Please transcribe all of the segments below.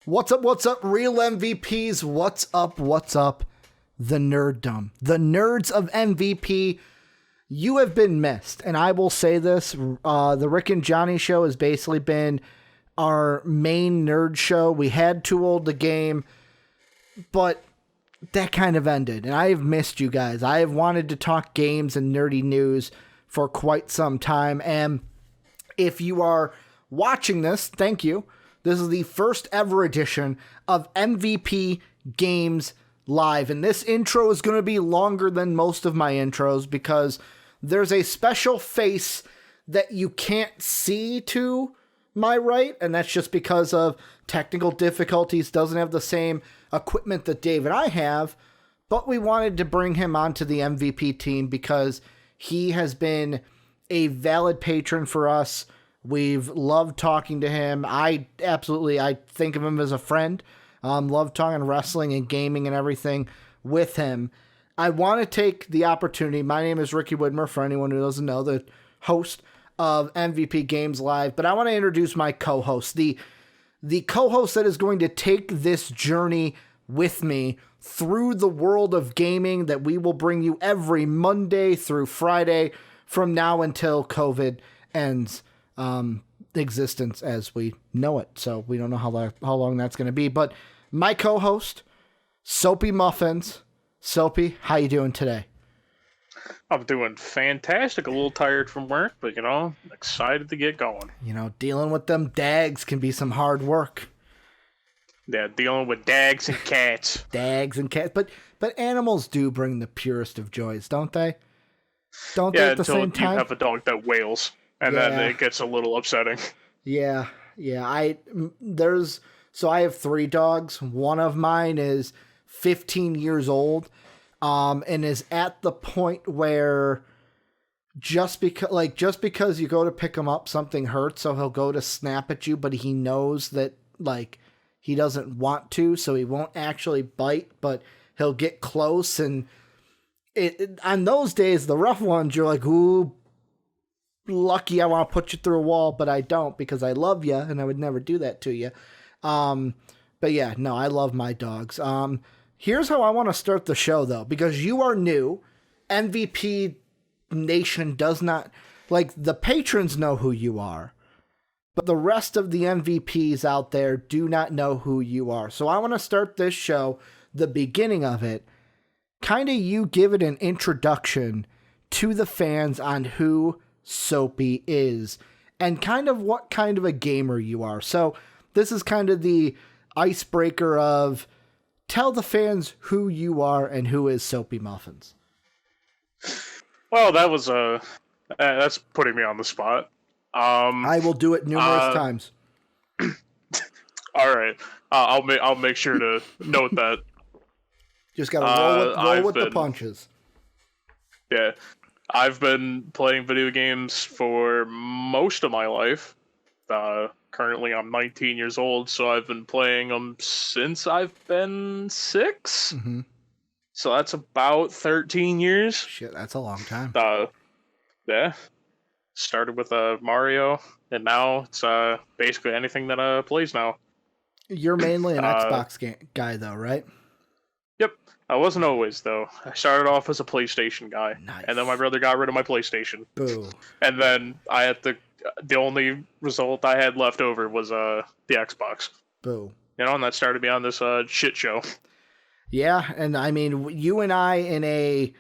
What's up, real MVPs? What's up, the nerddom? The nerds of MVP, you have been missed. And I will say this, the Rick and Johnny show has basically been our main nerd show. We had Too Old to Game, but that kind of ended. And I have missed you guys. I have wanted to talk games and nerdy news for quite some time. And if you are watching this, thank you. This is the first ever edition of MVP Games Live. And this intro is going to be longer than most of my intros because there's a special face that you can't see to my right. And that's just because of technical difficulties. Doesn't have the same equipment that Dave and I have. But we wanted to bring him onto the MVP team because he has been a valid patron for us. We've loved talking to him. I think of him as a friend. Love talking wrestling and gaming and everything with him. I want to take the opportunity. My name is Ricky Widmer, for anyone who doesn't know, the host of MVP Games Live. But I want to introduce my co-host, the co-host that is going to take this journey with me through the world of gaming that we will bring you every Monday through Friday from now until COVID ends. Existence as we know it. So we don't know how long that's going to be, but my co-host, Soapy Muffins. Soapy, how you doing today? I'm doing fantastic. A little tired from work, but excited to get going. Dealing with them dags can be some hard work. Yeah, dealing with dags and cats. Dags and cats, but animals do bring the purest of joys, don't they? Don't they at the same time? You have a dog that wails. And then it gets a little upsetting. Yeah. I have 3 dogs. One of mine is 15 years old, and is at the point where just because you go to pick him up, something hurts, so he'll go to snap at you, but he knows that he doesn't want to, so he won't actually bite, but he'll get close. And on those days, the rough ones, you're like, ooh, lucky I want to put you through a wall, but I don't because I love you and I would never do that to you. But yeah, no, I love my dogs. Here's how I want to start the show though, because you are new. MVP Nation does not, the patrons know who you are, but the rest of the MVPs out there do not know who you are. So I want to start this show, the beginning of it, kind of you give it an introduction to the fans on who Soapy is and kind of what kind of a gamer you are. So this is kind of the icebreaker of tell the fans who you are and who is Soapy Muffins. Well, that was that's putting me on the spot. I will do it numerous times. All right, I'll make sure to note that. Just gotta roll with the punches. Yeah. I've been playing video games for most of my life. Currently, I'm 19 years old, so I've been playing them since I've been 6. Mm-hmm. So that's about 13 years. Shit, that's a long time. Yeah. Started with Mario, and now it's basically anything that plays now. You're mainly an Xbox guy, though, right? Yep. I wasn't always, though. I started off as a PlayStation guy. Nice. And then my brother got rid of my PlayStation. Boo. And then I had the only result I had left over was the Xbox. Boo. And that started me on this shit show. Yeah, and I mean, you and I in a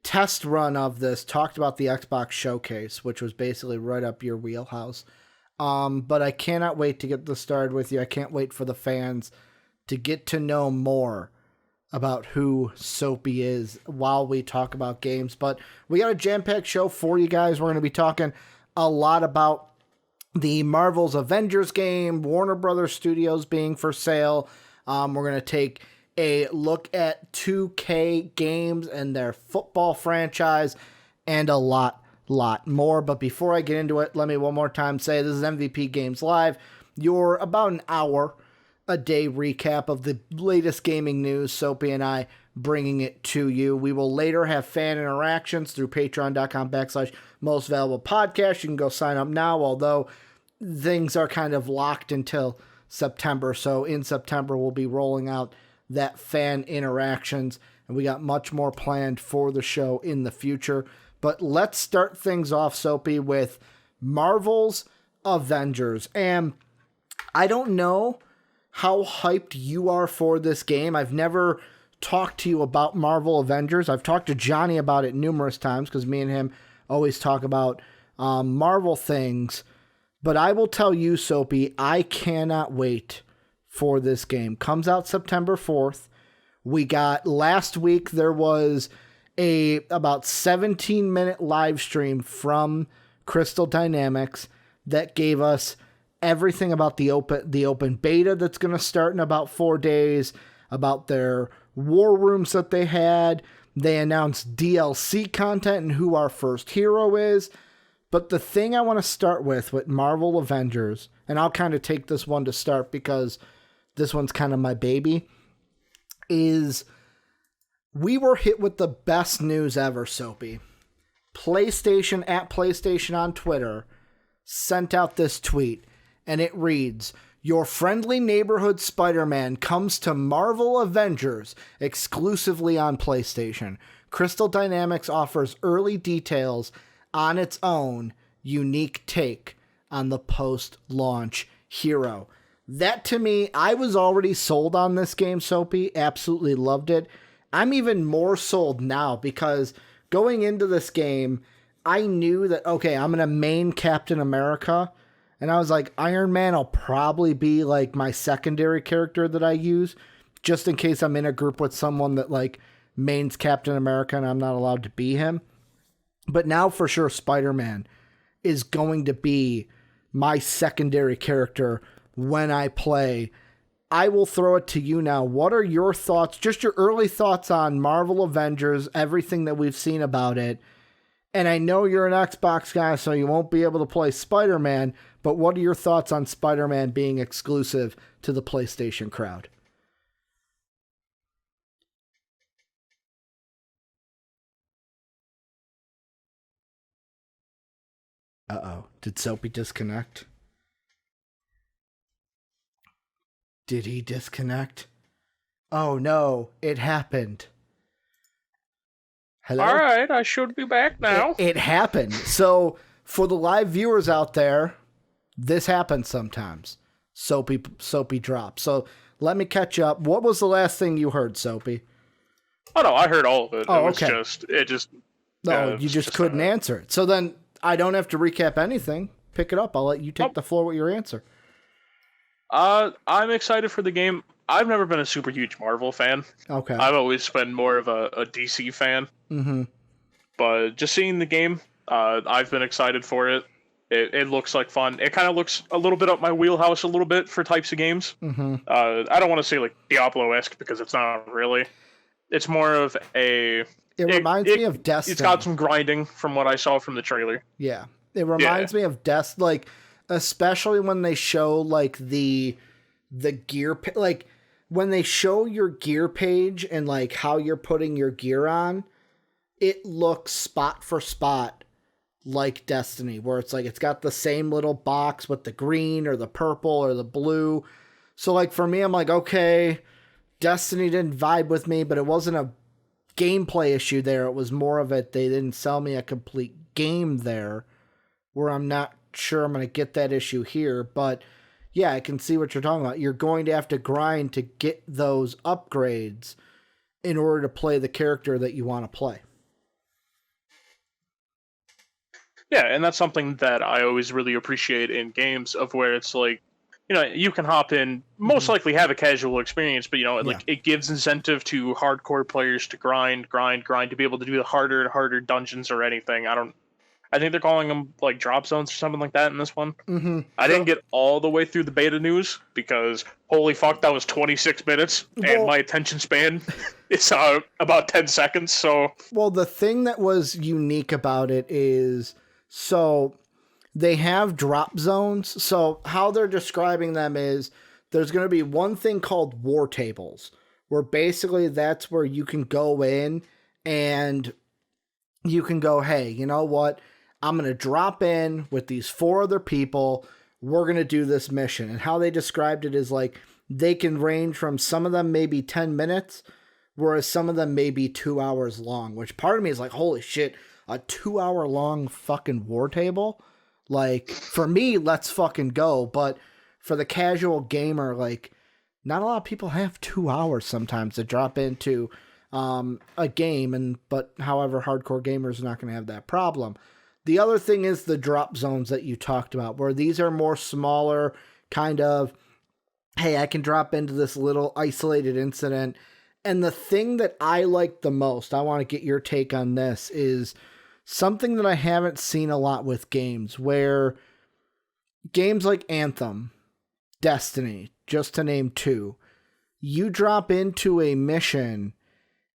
test run of this talked about the Xbox Showcase, which was basically right up your wheelhouse. But I cannot wait to get this started with you. I can't wait for the fans to get to know more about who Soapy is while we talk about games. But we got a jam-packed show for you guys. We're going to be talking a lot about the Marvel's Avengers game, Warner Brothers Studios being for sale. We're going to take a look at 2K games and their football franchise and a lot more. But before I get into it, let me one more time say this is MVP Games Live. You're about an hour a day recap of the latest gaming news, Soapy and I bringing it to you. We will later have fan interactions through patreon.com/most valuable podcast. You can go sign up now, although things are kind of locked until September. So in September, we'll be rolling out that fan interactions, and we got much more planned for the show in the future. But let's start things off, Soapy, with Marvel's Avengers. And I don't know how hyped you are for this game. I've never talked to you about Marvel Avengers. I've talked to Johnny about it numerous times because me and him always talk about Marvel things. But I will tell you, Soapy, I cannot wait for this game. Comes out September 4th. We got last week, there was a about 17-minute live stream from Crystal Dynamics that gave us everything about the open beta that's going to start in about 4 days, about their war rooms that they had. They announced DLC content and who our first hero is. But the thing I want to start with Marvel Avengers, and I'll kind of take this one to start because this one's kind of my baby, is we were hit with the best news ever, Soapy. PlayStation on Twitter sent out this tweet, and it reads, "Your friendly neighborhood Spider-Man comes to Marvel Avengers exclusively on PlayStation. Crystal Dynamics offers early details on its own unique take on the post-launch hero." That, to me, I was already sold on this game, Soapy. Absolutely loved it. I'm even more sold now because going into this game, I knew that, okay, I'm going to main Captain America. And I was like, Iron Man will probably be like my secondary character that I use, just in case I'm in a group with someone that like mains Captain America and I'm not allowed to be him. But now for sure, Spider-Man is going to be my secondary character when I play. I will throw it to you now. What are your thoughts, just your early thoughts on Marvel Avengers, everything that we've seen about it? And I know you're an Xbox guy, so you won't be able to play Spider-Man, but what are your thoughts on Spider-Man being exclusive to the PlayStation crowd? Uh-oh. Did Soapy disconnect? Did he disconnect? Oh no, it happened. Hello? All right, I should be back now. It happened. So, for the live viewers out there, this happens sometimes. Soapy drops. So, let me catch up. What was the last thing you heard, Soapy? Oh no, I heard all of it. Oh, it was okay. No, you just couldn't answer it. So then I don't have to recap anything. Pick it up. I'll let you take the floor with your answer. I'm excited for the game. I've never been a super huge Marvel fan. Okay. I've always been more of a DC fan. Mm-hmm. But just seeing the game, I've been excited for it. It looks like fun. It kind of looks a little bit up my wheelhouse a little bit for types of games. Mm-hmm. I don't want to say like Diablo-esque because it's not really. It's more of a... It reminds me of Destiny. It's got some grinding from what I saw from the trailer. Yeah. It reminds me of Destiny, like, especially when they show, like, the gear... Like, when they show your gear page and, like, how you're putting your gear on, it looks spot for spot like Destiny, where it's like it's got the same little box with the green or the purple or the blue. So, like, for me, I'm like, okay, Destiny didn't vibe with me, but it wasn't a gameplay issue there. It was more of it, they didn't sell me a complete game there, where I'm not sure I'm going to get that issue here. But yeah, I can see what you're talking about. You're going to have to grind to get those upgrades in order to play the character that you want to play. Yeah, and that's something that I always really appreciate in games, of where it's like, you know, you can hop in, most likely have a casual experience, but, you know, like, it gives incentive to hardcore players to grind, to be able to do the harder and harder dungeons or anything. I think they're calling them, like, drop zones or something like that in this one. Mm-hmm. I didn't get all the way through the beta news, because, holy fuck, that was 26 minutes, and my attention span is about 10 seconds, so... Well, the thing that was unique about it is, so they have drop zones. So how they're describing them is there's going to be one thing called war tables, where basically that's where you can go in and you can go, hey, you know what? I'm going to drop in with these 4 other people. we're going to do this mission. And how they described it is like they can range from some of them maybe 10 minutes, whereas some of them may be 2 hours long, which part of me is like, holy shit, a 2 hour long fucking war table? Like, for me, let's fucking go. But for the casual gamer, like, not a lot of people have 2 hours sometimes to drop into a game. But however, hardcore gamers are not going to have that problem. The other thing is the drop zones that you talked about, where these are more smaller kind of, hey, I can drop into this little isolated incident. And the thing that I like the most, I want to get your take on this, is something that I haven't seen a lot with games, where games like Anthem, Destiny, just to name two, you drop into a mission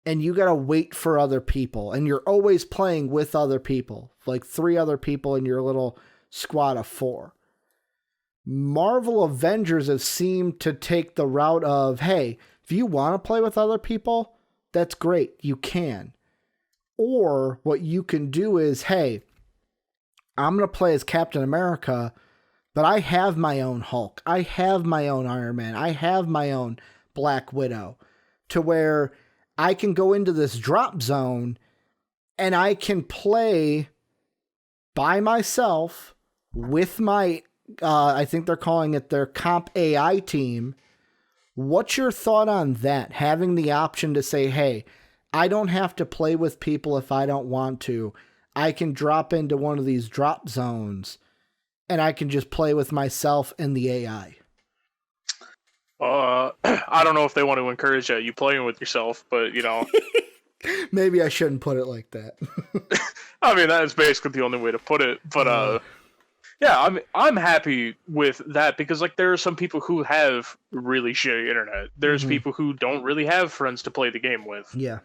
and you got to wait for other people, and you're always playing with other people, like 3 other people in your little squad of 4. Marvel Avengers have seemed to take the route of, hey, if you want to play with other people, that's great, you can. Or what you can do is, hey, I'm going to play as Captain America, but I have my own Hulk, I have my own Iron Man, I have my own Black Widow, to where I can go into this drop zone and I can play by myself with my, I think they're calling it their comp AI team. What's your thought on that? Having the option to say, hey, I don't have to play with people if I don't want to. I can drop into one of these drop zones and I can just play with myself and the AI. I don't know if they want to encourage you playing with yourself, but, you know. Maybe I shouldn't put it like that. I mean, that is basically the only way to put it. But, yeah, I'm happy with that because, like, there are some people who have really shitty internet. There's people who don't really have friends to play the game with. Yeah.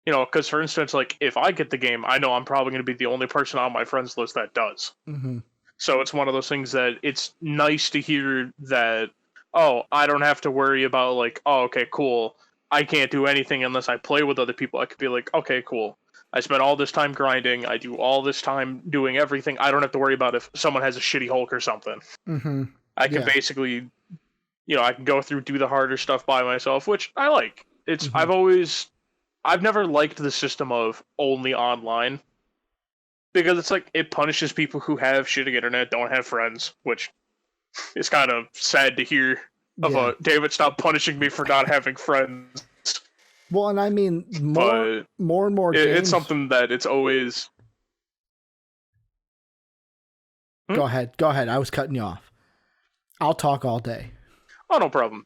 You know, because, for instance, like, if I get the game, I know I'm probably going to be the only person on my friends list that does. Mm-hmm. So it's one of those things that it's nice to hear that, oh, I don't have to worry about, like, oh, okay, cool, I can't do anything unless I play with other people. I could be like, okay, cool, I spent all this time grinding, I do all this time doing everything, I don't have to worry about if someone has a shitty Hulk or something. Mm-hmm. I can basically, you know, I can go through, do the harder stuff by myself, which I like. It's, I've never liked the system of only online, because it's like, it punishes people who have shitty internet, don't have friends, which is kind of sad to hear. David, stop punishing me for not having friends. Well, and I mean, more and more games. It's something that it's always... Go ahead. I was cutting you off. I'll talk all day. Oh, no problem.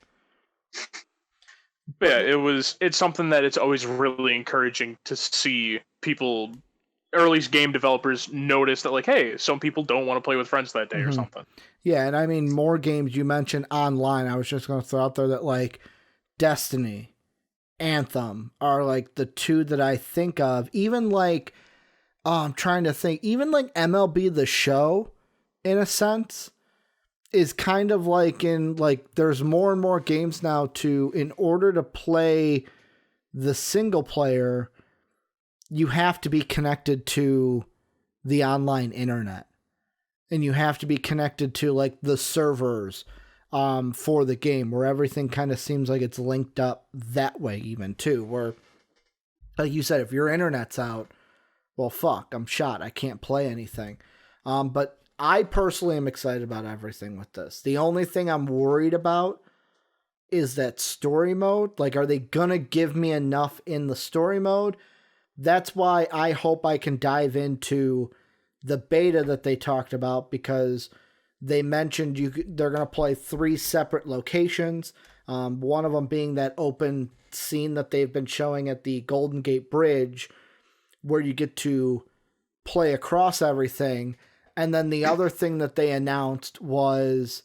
But yeah, it's something that it's always really encouraging to see people, or at least game developers, notice that, like, hey, some people don't want to play with friends that day or something. Yeah, and I mean, more games you mentioned online. I was just going to throw out there that, like, Destiny, Anthem are, like, the two that I think of. Even, like, I'm trying to think, even, like, MLB The Show, in a sense, is kind of like in, like, there's more and more games now to, in order to play the single player, you have to be connected to the online internet. And you have to be connected to, like, the servers for the game, where everything kind of seems like it's linked up that way even, too. Where, like you said, if your internet's out, well, fuck, I'm shot. I can't play anything. But I personally am excited about everything with this. The only thing I'm worried about is that story mode. Like, are they going to give me enough in the story mode? That's why I hope I can dive into the beta that they talked about, because they mentioned they're going to play 3 separate locations. One of them being that open scene that they've been showing at the Golden Gate Bridge, where you get to play across everything. And then the other thing that they announced was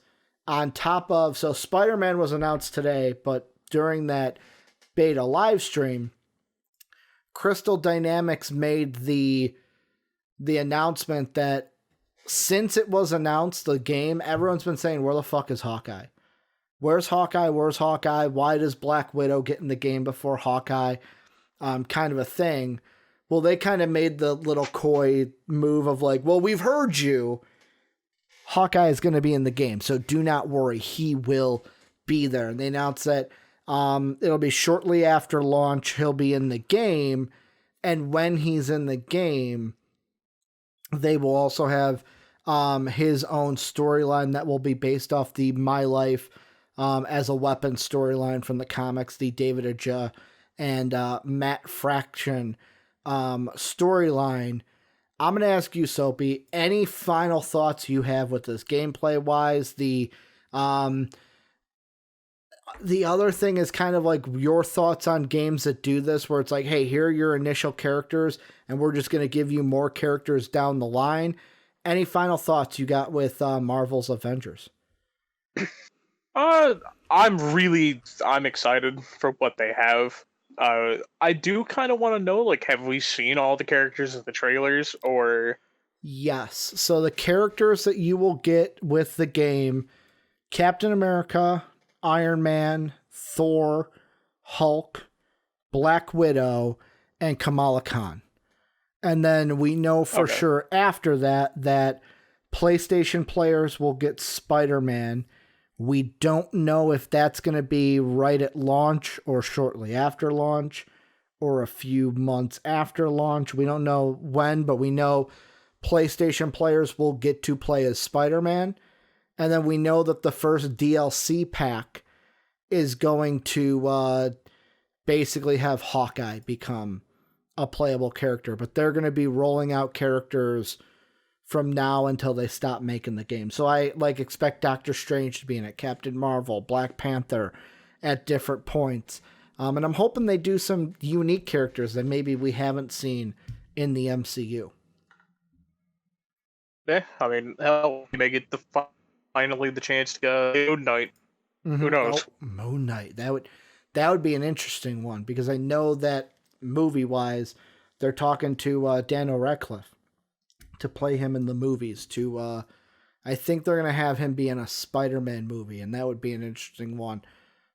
on top of, so Spider-Man was announced today, but during that beta live stream, Crystal Dynamics made the announcement that since it was announced, the game, everyone's been saying, where the fuck is Hawkeye? Where's Hawkeye? Where's Hawkeye? Why does Black Widow get in the game before Hawkeye? Kind of a thing. Well, they kind of made the little coy move of like, well, we've heard you. Hawkeye is going to be in the game, so do not worry. He will be there. And they announced that it'll be shortly after launch. He'll be in the game. And when he's in the game, they will also have his own storyline that will be based off the My Life as a Weapon storyline from the comics, the David Aja and Matt Fraction storyline. I'm going to ask you, Soapy, any final thoughts you have with this gameplay-wise? The other thing is kind of like your thoughts on games that do this, where it's like, hey, here are your initial characters, and we're just going to give you more characters down the line. Any final thoughts you got with Marvel's Avengers? I'm excited for what they have. I do kind of want to know, like, have we seen all the characters in the trailers, or? Yes. So the characters that you will get with the game: Captain America, Iron Man, Thor, Hulk, Black Widow, and Kamala Khan. And then we know for sure after that PlayStation players will get Spider-Man. We don't know if that's going to be right at launch or shortly after launch or a few months after launch. We don't know when, but we know PlayStation players will get to play as Spider-Man. And then we know that the first DLC pack is going to basically have Hawkeye become a playable character. But they're going to be rolling out characters from now until they stop making the game. So I expect Doctor Strange to be in it, Captain Marvel, Black Panther at different points. And I'm hoping they do some unique characters that maybe we haven't seen in the MCU. Yeah, I mean, hell, you may get finally the chance to go Moon Knight. Mm-hmm. Who knows? Oh, Moon Knight. That would be an interesting one, because I know that movie-wise, they're talking to Daniel Radcliffe to play him in the movies. I think they're gonna have him be in a Spider-Man movie, and that would be an interesting one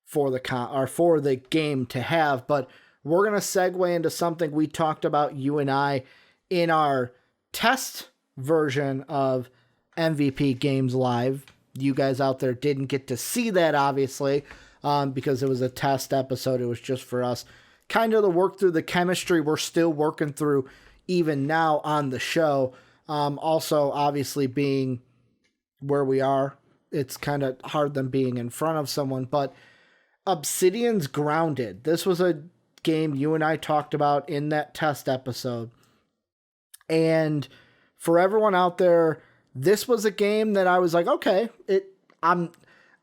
for the game to have. But we're gonna segue into something we talked about, you and I, in our test version of MVP Games Live. You guys out there didn't get to see that, obviously, because it was a test episode. It was just for us kind of to work through the chemistry we're still working through even now on the show. Also, obviously, being where we are, it's kind of hard than being in front of someone. But Obsidian's Grounded. This was a game you and I talked about in that test episode. And for everyone out there, this was a game that I was like, okay, I'm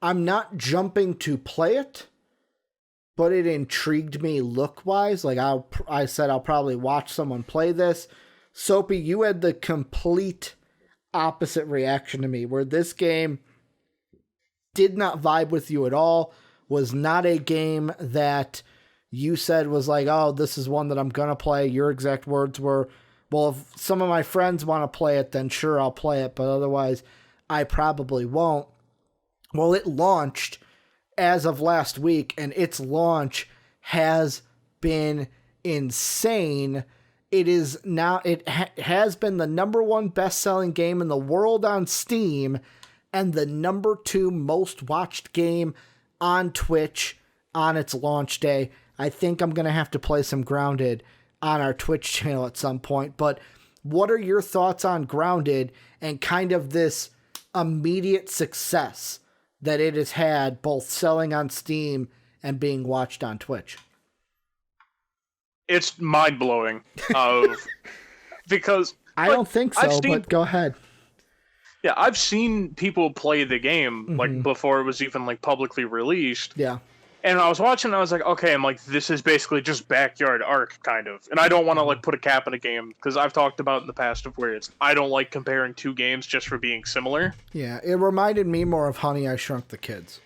not jumping to play it, but it intrigued me look-wise. Like I said, I'll probably watch someone play this. Soapy, you had the complete opposite reaction to me, where this game did not vibe with you at all, was not a game that you said was like, oh, this is one that I'm going to play. Your exact words were, well, if some of my friends want to play it, then sure, I'll play it, but otherwise, I probably won't. Well, it launched as of last week, and its launch has been insane. It is now, has been the #1 best-selling game in the world on Steam, and the #2 most watched game on Twitch on its launch day. I think I'm going to have to play some Grounded on our Twitch channel at some point. But what are your thoughts on Grounded and kind of this immediate success that it has had, both selling on Steam and being watched on Twitch? It's mind-blowing. Because I don't think so, but go ahead. Yeah, I've seen people play the game like before it was even like publicly released. Yeah. And I was watching and I was like, okay, I'm like, this is basically just Backyard Arc, kind of. And I don't want to like put a cap in a game, because I've talked about in the past of where I don't like comparing two games just for being similar. Yeah, it reminded me more of Honey, I Shrunk the Kids.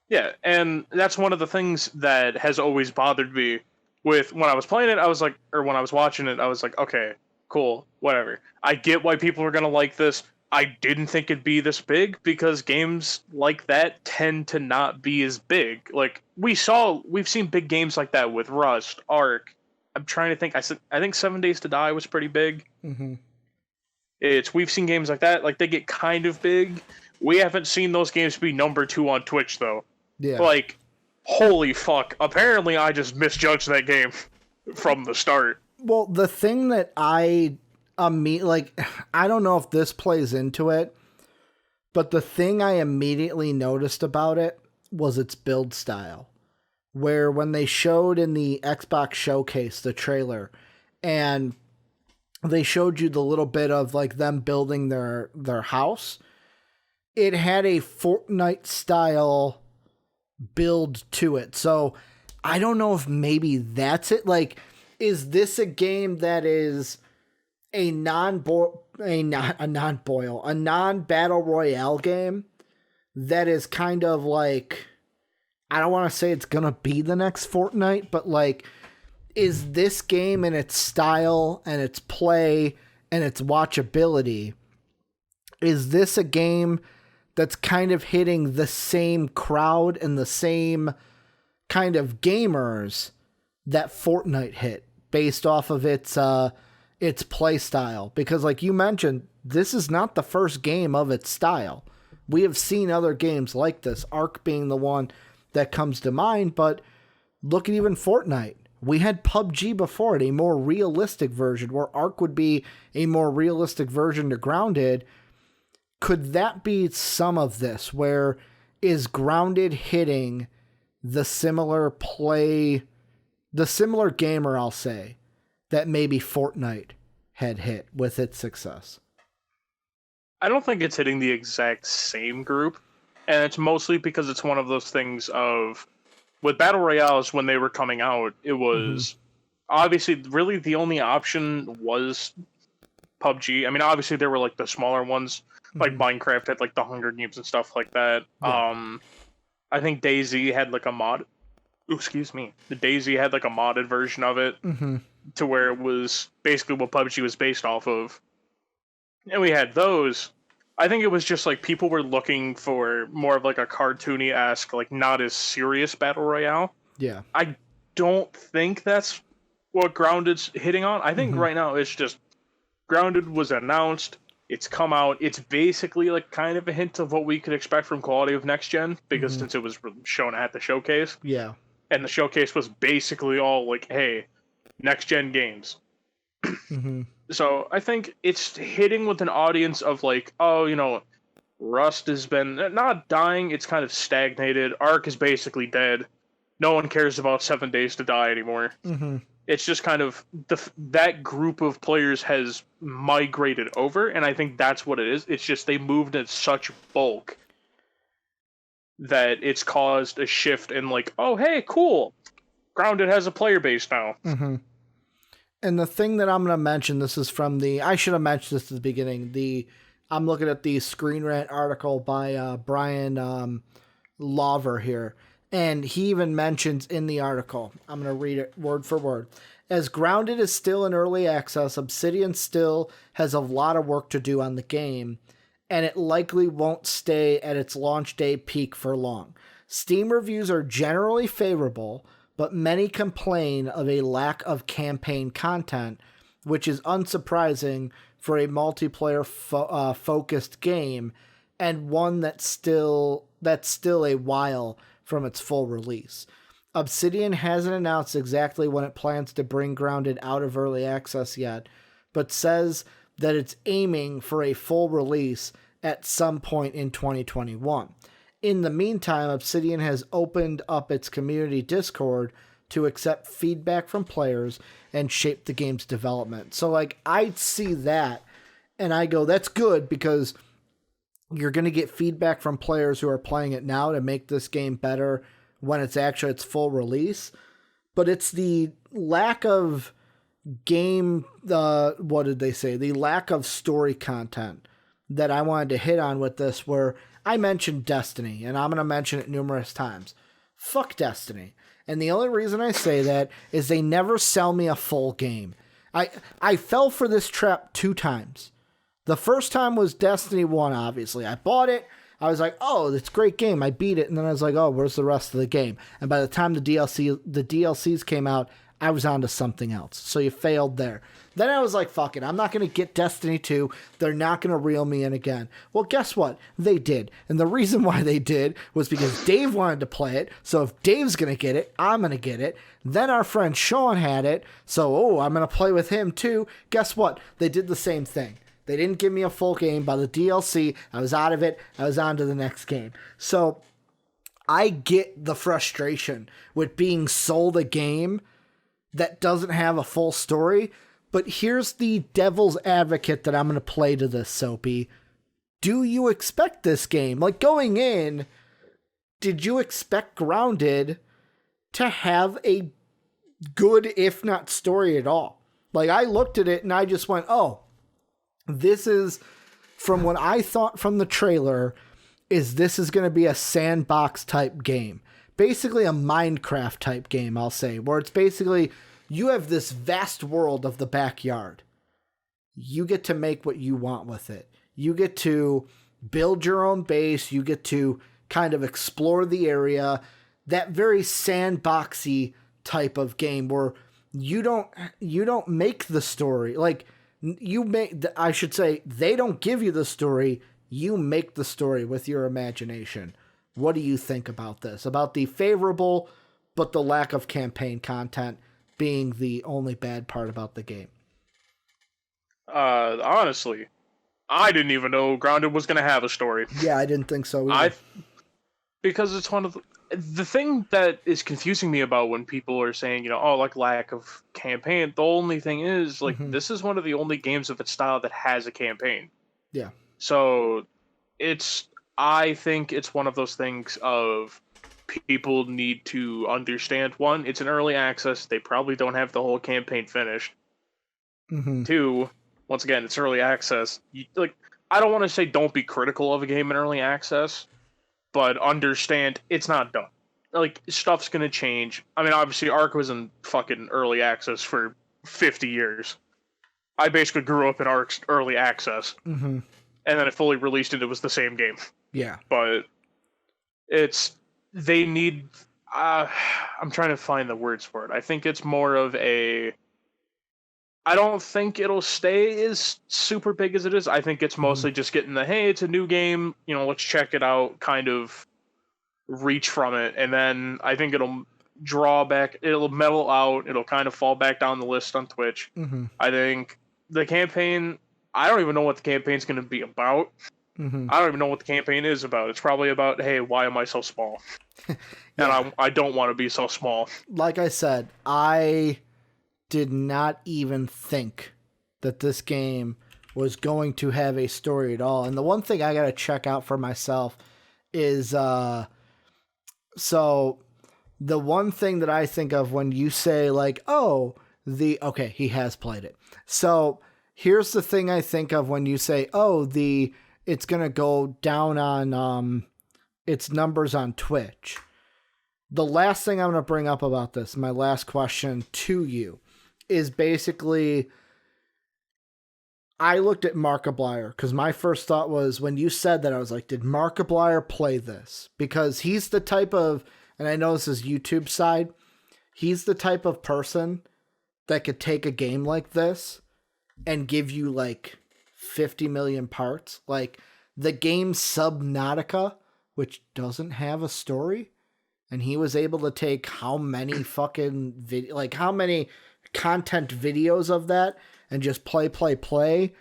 Yeah, and that's one of the things that has always bothered me with when I was playing it. I was like, or when I was watching it, I was like, okay, cool, whatever. I get why people are going to like this. I didn't think it'd be this big, because games like that tend to not be as big. Like, we've seen big games like that with Rust, Ark. I'm trying to think. I think 7 Days to Die was pretty big. Mm-hmm. We've seen games like that, like they get kind of big. We haven't seen those games be number 2 on Twitch though. Yeah. Like, holy fuck! Apparently, I just misjudged that game from the start. Well, the thing that I don't know if this plays into it, but the thing I immediately noticed about it was its build style. Where when they showed in the Xbox showcase the trailer, and they showed you the little bit of like them building their house, it had a Fortnite style build to it. So I don't know if maybe that's it. Like, is this a game that is a non-battle royale game that is kind of like, I don't want to say it's gonna be the next Fortnite, but like, is this game and its style and its play and its watchability, is this a game that's kind of hitting the same crowd and the same kind of gamers that Fortnite hit based off of its play style? Because like you mentioned, this is not the first game of its style. We have seen other games like this, Ark being the one that comes to mind, but look at even Fortnite. We had PUBG before it, a more realistic version, where Ark would be a more realistic version to Grounded. Could that be some of this, where is Grounded hitting the similar gamer, I'll say, that maybe Fortnite had hit with its success? I don't think it's hitting the exact same group, and it's mostly because it's one of those things of, with Battle Royales, when they were coming out, it was obviously really the only option was PUBG. I mean, obviously there were like the smaller ones, like Minecraft had like the Hunger Games and stuff like that. Yeah. I think DayZ had like a mod. Excuse me. The DayZ had like a modded version of it to where it was basically what PUBG was based off of. And we had those. I think it was just like people were looking for more of like a cartoony-esque, like not as serious battle royale. Yeah. I don't think that's what Grounded's hitting on. I think right now it's just Grounded was announced, it's come out, it's basically like kind of a hint of what we could expect from quality of next gen, because since it was shown at the showcase. Yeah. And the showcase was basically all like, hey, next gen games. So I think it's hitting with an audience of like, oh, you know, Rust has been not dying, it's kind of stagnated. Ark is basically dead. No one cares about 7 Days to Die anymore. It's just kind of that group of players has migrated over, and I think that's what it is. It's just they moved in such bulk that it's caused a shift in like, oh, hey, cool. Grounded has a player base now. And the thing that I'm going to mention, this is from I should have mentioned this at the beginning. I'm looking at the ScreenRant article by Bryan Lawver here. And he even mentions in the article, I'm going to read it word for word. As Grounded is still in early access, Obsidian still has a lot of work to do on the game, and it likely won't stay at its launch day peak for long. Steam reviews are generally favorable, but many complain of a lack of campaign content, which is unsurprising for a multiplayer focused game, and one that's still a while from its full release. Obsidian hasn't announced exactly when it plans to bring Grounded out of early access yet, but says that it's aiming for a full release at some point in 2021. In the meantime, Obsidian has opened up its community Discord to accept feedback from players and shape the game's development. So, like, I see that, and I go, that's good, because you're going to get feedback from players who are playing it now to make this game better when it's actually its full release. But it's the lack of what did they say? The lack of story content that I wanted to hit on with this, where I mentioned Destiny, and I'm going to mention it numerous times. Fuck Destiny. And the only reason I say that is they never sell me a full game. I fell for this trap 2 times. The first time was Destiny 1, obviously. I bought it. I was like, oh, it's a great game. I beat it. And then I was like, oh, where's the rest of the game? And by the time the DLCs came out, I was on to something else. So you failed there. Then I was like, fuck it, I'm not going to get Destiny 2. They're not going to reel me in again. Well, guess what? They did. And the reason why they did was because Dave wanted to play it. So if Dave's going to get it, I'm going to get it. Then our friend Sean had it. So, I'm going to play with him too. Guess what? They did the same thing. They didn't give me a full game. By the DLC, I was out of it. I was on to the next game. So I get the frustration with being sold a game that doesn't have a full story. But here's the devil's advocate that I'm going to play to this, Soapy. Do you expect this game? Like, going in, did you expect Grounded to have a good, if not story at all? Like, I looked at it and I just went, oh, this is, from what I thought from the trailer, this is going to be a sandbox type game. Basically a Minecraft type game, I'll say, where it's basically, you have this vast world of the backyard. You get to make what you want with it. You get to build your own base. You get to kind of explore the area. That very sandboxy type of game where you don't make the story. Like, I should say, they don't give you the story. You make the story with your imagination. What do you think about this? About the favorable, but the lack of campaign content being the only bad part about the game? Honestly, I didn't even know Grounded was going to have a story. Yeah, I didn't think so either. Because it's one of the thing that is confusing me about when people are saying, like lack of campaign. The only thing is, like, this is one of the only games of its style that has a campaign. Yeah. So I think it's one of those things of people need to understand. One, it's an early access. They probably don't have the whole campaign finished. Two, once again, it's early access. I don't want to say don't be critical of a game in early access, but understand it's not done. Like, stuff's going to change. I mean, obviously, Ark was in fucking early access for 50 years. I basically grew up in Ark's early access. And then it fully released and it was the same game. Yeah. But they need, I'm trying to find the words for it. I think it's more of I don't think it'll stay as super big as it is. I think it's mostly just getting hey, it's a new game, let's check it out, kind of reach from it. And then I think it'll mellow out, it'll kind of fall back down the list on Twitch. I think the campaign, I don't even know what the campaign's going to be about. I don't even know what the campaign is about. It's probably about, hey, why am I so small? And I don't want to be so small. Like I said, I did not even think that this game was going to have a story at all. And the one thing I got to check out for myself is, so the one thing that I think of when you say like, okay, he has played it. So here's the thing I think of when you say, it's going to go down on its numbers on Twitch. The last thing I'm going to bring up about this, my last question to you, is basically, I looked at Markiplier because my first thought was, when you said that, I was like, did Markiplier play this? Because he's the type of, and I know this is YouTube side, he's the type of person that could take a game like this and give you like 50 million parts. Like the game Subnautica, which doesn't have a story, and he was able to take how many fucking how many content videos of that and just play.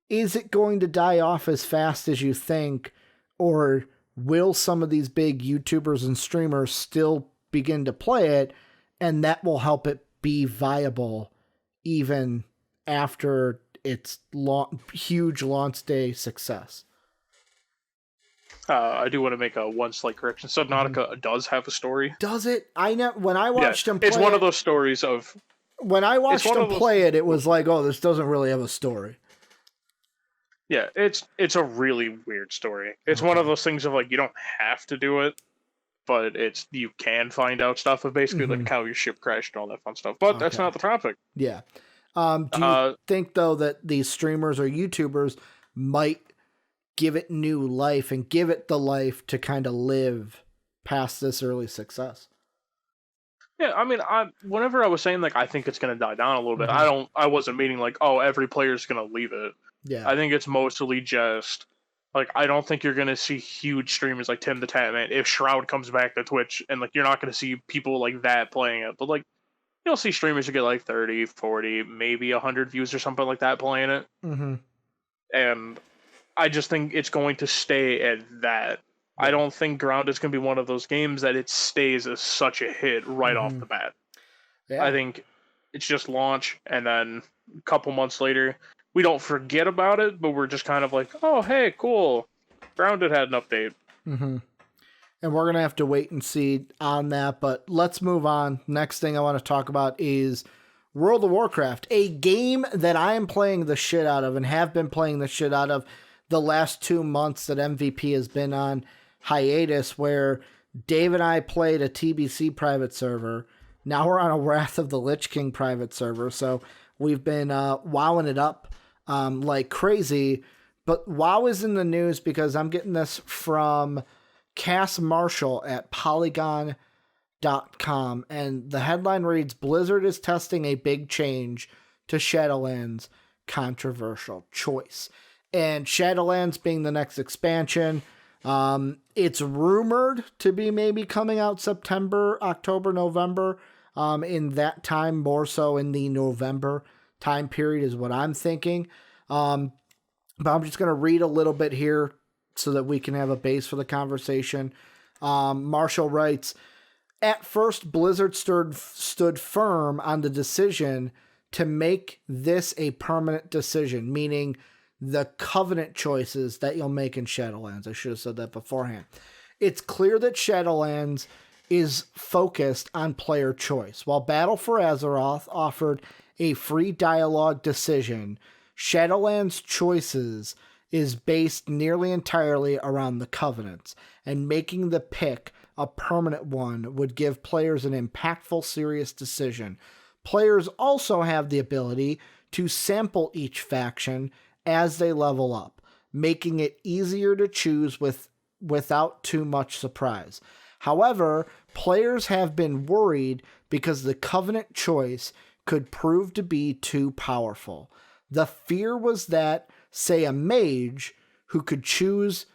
Is it going to die off as fast as you think, or will some of these big YouTubers and streamers still begin to play it, and that will help it be viable even after its huge launch day success? I do want to make one slight correction. Subnautica does have a story. Does it? When I watched him play it's one of those stories of... When I watched him play it was like, this doesn't really have a story. Yeah, it's a really weird story. It's one of those things of like, you don't have to do it, but you can find out stuff of basically like how your ship crashed and all that fun stuff. But that's not the topic. Yeah. Do you think though that these streamers or YouTubers might give it new life and give it the life to kind of live past this early success? Yeah, I mean, whenever I was saying like I think it's gonna die down a little bit, Mhm. I wasn't meaning like, oh, every player's gonna leave it. Yeah. I think it's mostly just like I don't think you're gonna see huge streamers like Tim the Tatman if Shroud comes back to Twitch, and like you're not gonna see people like that playing it. But like you'll see streamers who get like 30, 40, maybe 100 views or something like that playing it. Mm-hmm. And I just think it's going to stay at that. I Yeah. don't think Ground is going to be one of those games that it stays as such a hit right off Mm-hmm. the bat. I Yeah. think it's just launch, and then a couple months later, we don't forget about it, but we're just kind of like, oh, hey, cool. Grounded had an update. Mm-hmm. And we're going to have to wait and see on that. But let's move on. Next thing I want to talk about is World of Warcraft, a game that I am playing the shit out of and have been playing the shit out of the last 2 months that MVP has been on hiatus, where Dave and I played a TBC private server. Now we're on a Wrath of the Lich King private server. So we've been wowing it up like crazy. But WoW is in the news because I'm getting this from Cass Marshall at Polygon.com, and the headline reads, Blizzard is testing a big change to Shadowlands, controversial choice. And Shadowlands being the next expansion, it's rumored to be maybe coming out September, October, November, in that time, more so in the November time period is what I'm thinking. But I'm just going to read a little bit here so that we can have a base for the conversation. Marshall writes, at first, Blizzard stood firm on the decision to make this a permanent decision, meaning the Covenant choices that you'll make in Shadowlands. I should have said that beforehand. It's clear that Shadowlands is focused on player choice. While Battle for Azeroth offered a free dialogue decision, Shadowlands' choices is based nearly entirely around the Covenants, and making the pick a permanent one would give players an impactful, serious decision. Players also have the ability to sample each faction as they level up, making it easier to choose without too much surprise. However, players have been worried because the Covenant choice could prove to be too powerful. The fear was that, say, a mage who could choose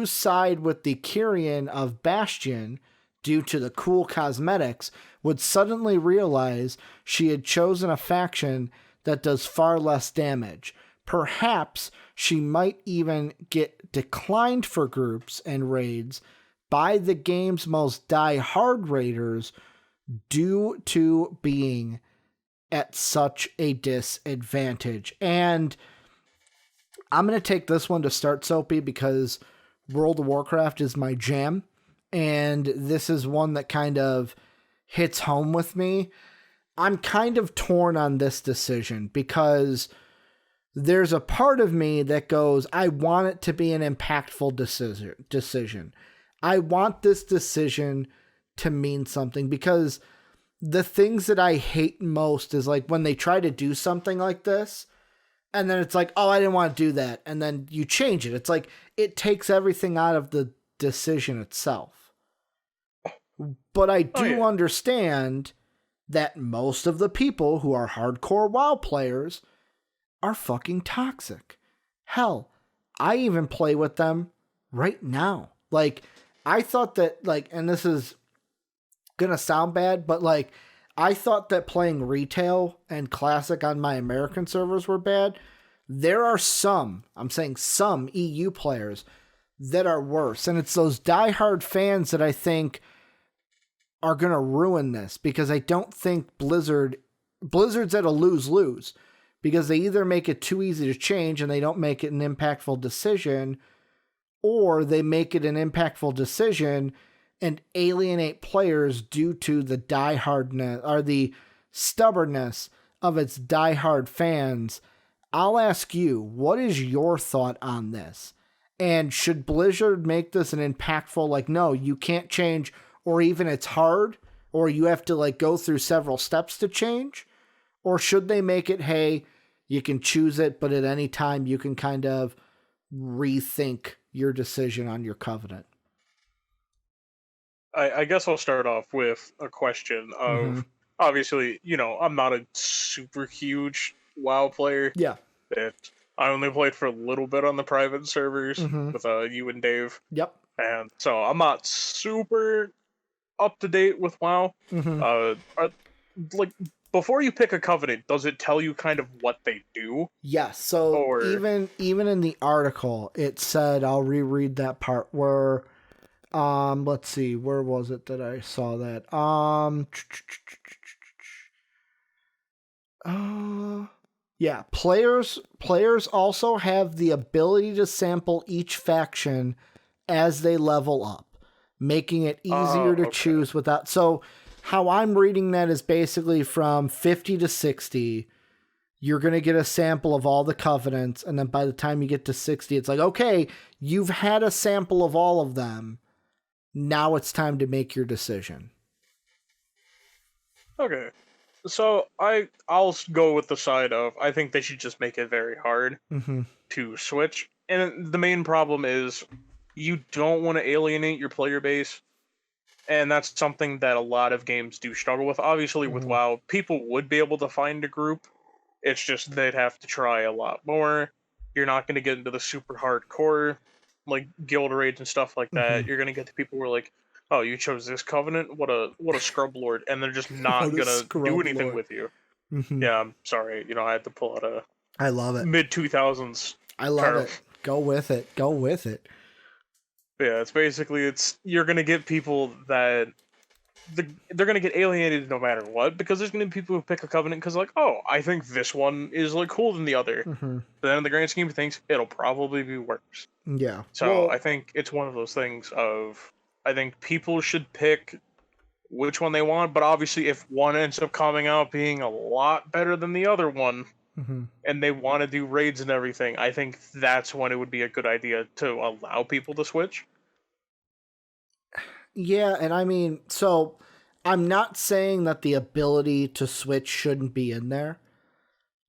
side with the Kyrian of Bastion due to the cool cosmetics would suddenly realize she had chosen a faction that does far less damage. Perhaps she might even get declined for groups and raids by the game's most die-hard raiders due to being at such a disadvantage. And I'm going to take this one to start, Soapy, because World of Warcraft is my jam. And this is one that kind of hits home with me. I'm kind of torn on this decision because there's a part of me that goes, I want it to be an impactful decision. I want this decision to mean something, because the things that I hate most is like when they try to do something like this and then it's like, oh, I didn't want to do that. And then you change it. It's like it takes everything out of the decision itself. But I do understand that most of the people who are hardcore WoW players are fucking toxic. Hell, I even play with them right now. Like, I thought that, like, and this is gonna sound bad, but like, I thought that playing retail and classic on my American servers were bad. There are some, I'm saying some EU players that are worse. And it's those diehard fans that I think are going to ruin this, because I don't think Blizzard's at a lose-lose, because they either make it too easy to change and they don't make it an impactful decision, or they make it an impactful decision and alienate players due to the diehardness or the stubbornness of its diehard fans. I'll ask you, what is your thought on this? And should Blizzard make this an impactful, like, no, you can't change, or even it's hard, or you have to like go through several steps to change? Or should they make it, hey, you can choose it, but at any time you can kind of rethink your decision on your Covenant? I guess I'll start off with a question Mm-hmm. of obviously, I'm not a super huge WoW player. Yeah. It I only played for a little bit on the private servers Mm-hmm. with you and Dave, Yep. and so I'm not super up to date with WoW. Mm-hmm. Like before you pick a covenant, does it tell you kind of what they do? Yes. So Or even in the article, it said, I'll reread that part where, let's see, where was it that I saw that? Yeah, players also have the ability to sample each faction as they level up, making it easier to okay. choose without. So, how I'm reading that is basically from 50 to 60, you're going to get a sample of all the covenants, and then by the time you get to 60, it's like, okay, you've had a sample of all of them. Now it's time to make your decision. Okay. So I'll go with the side of I think they should just make it very hard Mm-hmm. to switch. And the main problem is you don't want to alienate your player base. And that's something that a lot of games do struggle with. Obviously, with Mm-hmm. WoW, people would be able to find a group. It's just they'd have to try a lot more. You're not going to get into the super hardcore, like guild raids and stuff like that. Mm-hmm. You're going to get the people who are like, "Oh, you chose this covenant? What a scrub lord!" And they're just not What a gonna do scrub anything lord. with you. Mm-hmm. Yeah, I'm sorry. I had to pull out a I love it. mid 2000s I love term. it. Go with it. Go with it. Yeah, it's you're gonna get people that they're gonna get alienated no matter what, because there's gonna be people who pick a covenant because like, oh, I think this one is like cooler than the other. Mm-hmm. But then in the grand scheme of things, it'll probably be worse. Yeah. So I think it's one of those things of I think people should pick which one they want, but obviously if one ends up coming out being a lot better than the other one, mm-hmm. and they want to do raids and everything, I think that's when it would be a good idea to allow people to switch. Yeah, and I mean, so I'm not saying that the ability to switch shouldn't be in there,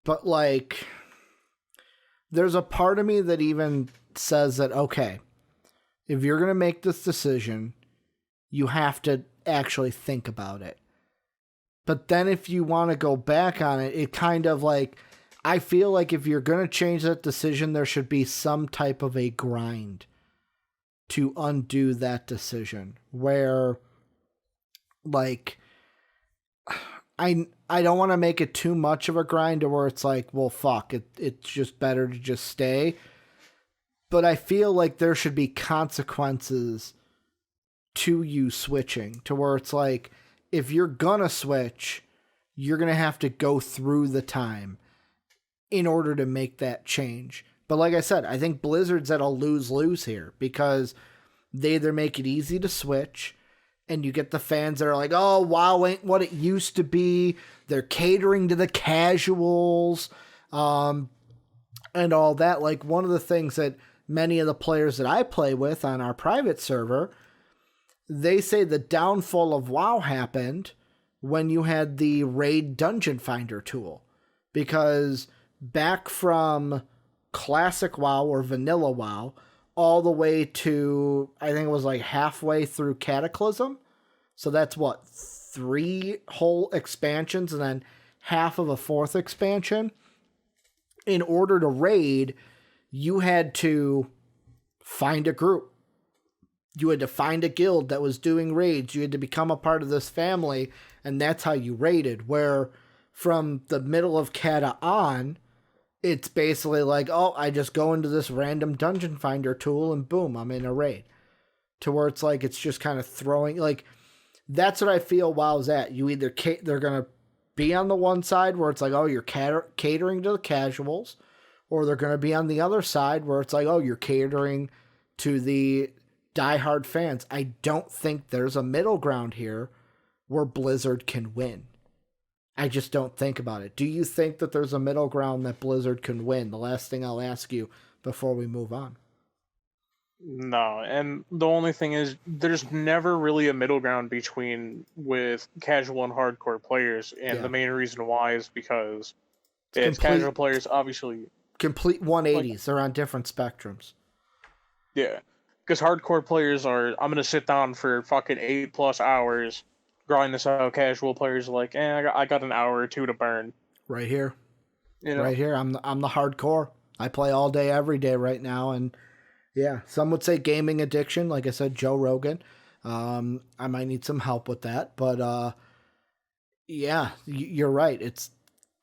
but like, there's a part of me that even says that, okay, if you're going to make this decision, you have to actually think about it. But then if you want to go back on it, it kind of like, I feel like if you're going to change that decision, there should be some type of a grind to undo that decision where like I don't want to make it too much of a grind to where it's like, well, fuck, it's just better to just stay. But I feel like there should be consequences to you switching, to where it's like, if you're gonna switch, you're gonna have to go through the time in order to make that change. But like I said, I think Blizzard's at a lose-lose here, because they either make it easy to switch, and you get the fans that are like, oh, WoW ain't what it used to be. They're catering to the casuals, and all that. Like, one of the things that many of the players that I play with on our private server, they say the downfall of WoW happened when you had the raid dungeon finder tool. Because back from classic WoW or vanilla WoW all the way to, I think it was like halfway through Cataclysm. So that's what, 3 whole expansions and then half of a 4th expansion. In order to raid, you had to find a group. You had to find a guild that was doing raids. You had to become a part of this family, and that's how you raided. Where from the middle of Cata on, it's basically like, oh, I just go into this random dungeon finder tool and boom, I'm in a raid. To where it's like, it's just kind of throwing, like, that's what I feel WoW's at. You either, they're going to be on the one side where it's like, oh, you're catering to the casuals, or they're going to be on the other side where it's like, oh, you're catering to the diehard fans. I don't think there's a middle ground here where Blizzard can win. I just don't think about it. Do you think that there's a middle ground that Blizzard can win? The last thing I'll ask you before we move on. No, and the only thing is, there's never really a middle ground with casual and hardcore players, and Yeah. the main reason why is because it's casual players, obviously. Complete 180s. They're on different spectrums. Yeah. Because hardcore players are, I'm gonna sit down for fucking 8+ hours, grind this out. Casual players are like, I got an hour or two to burn. Right here. You know? Right here. I'm the hardcore. I play all day, every day right now, and yeah, some would say gaming addiction. Like I said, Joe Rogan. I might need some help with that, but yeah, you're right. It's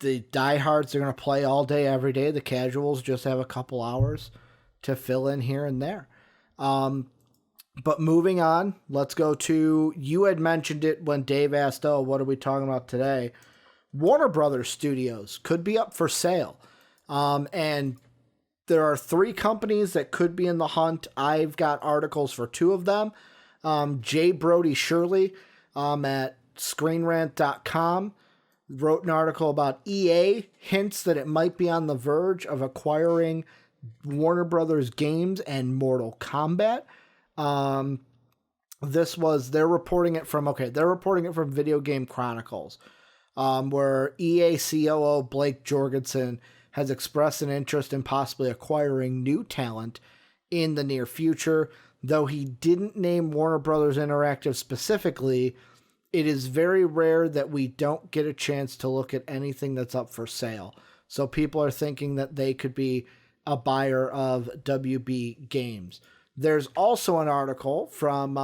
the diehards are gonna play all day, every day. The casuals just have a couple hours to fill in here and there. But moving on, let's go to, you had mentioned it when Dave asked, oh, what are we talking about today? Warner Brothers Studios could be up for sale. And there are 3 companies that could be in the hunt. I've got articles for 2 of them. J. Brodie Shirley at ScreenRant.com wrote an article about EA hints that it might be on the verge of acquiring Warner Brothers games and Mortal Kombat. They're reporting it from Video Game Chronicles, where EA COO Blake Jorgensen has expressed an interest in possibly acquiring new talent in the near future. Though he didn't name Warner Brothers Interactive specifically, it is very rare that we don't get a chance to look at anything that's up for sale. So people are thinking that they could be a buyer of WB Games. There's also an article from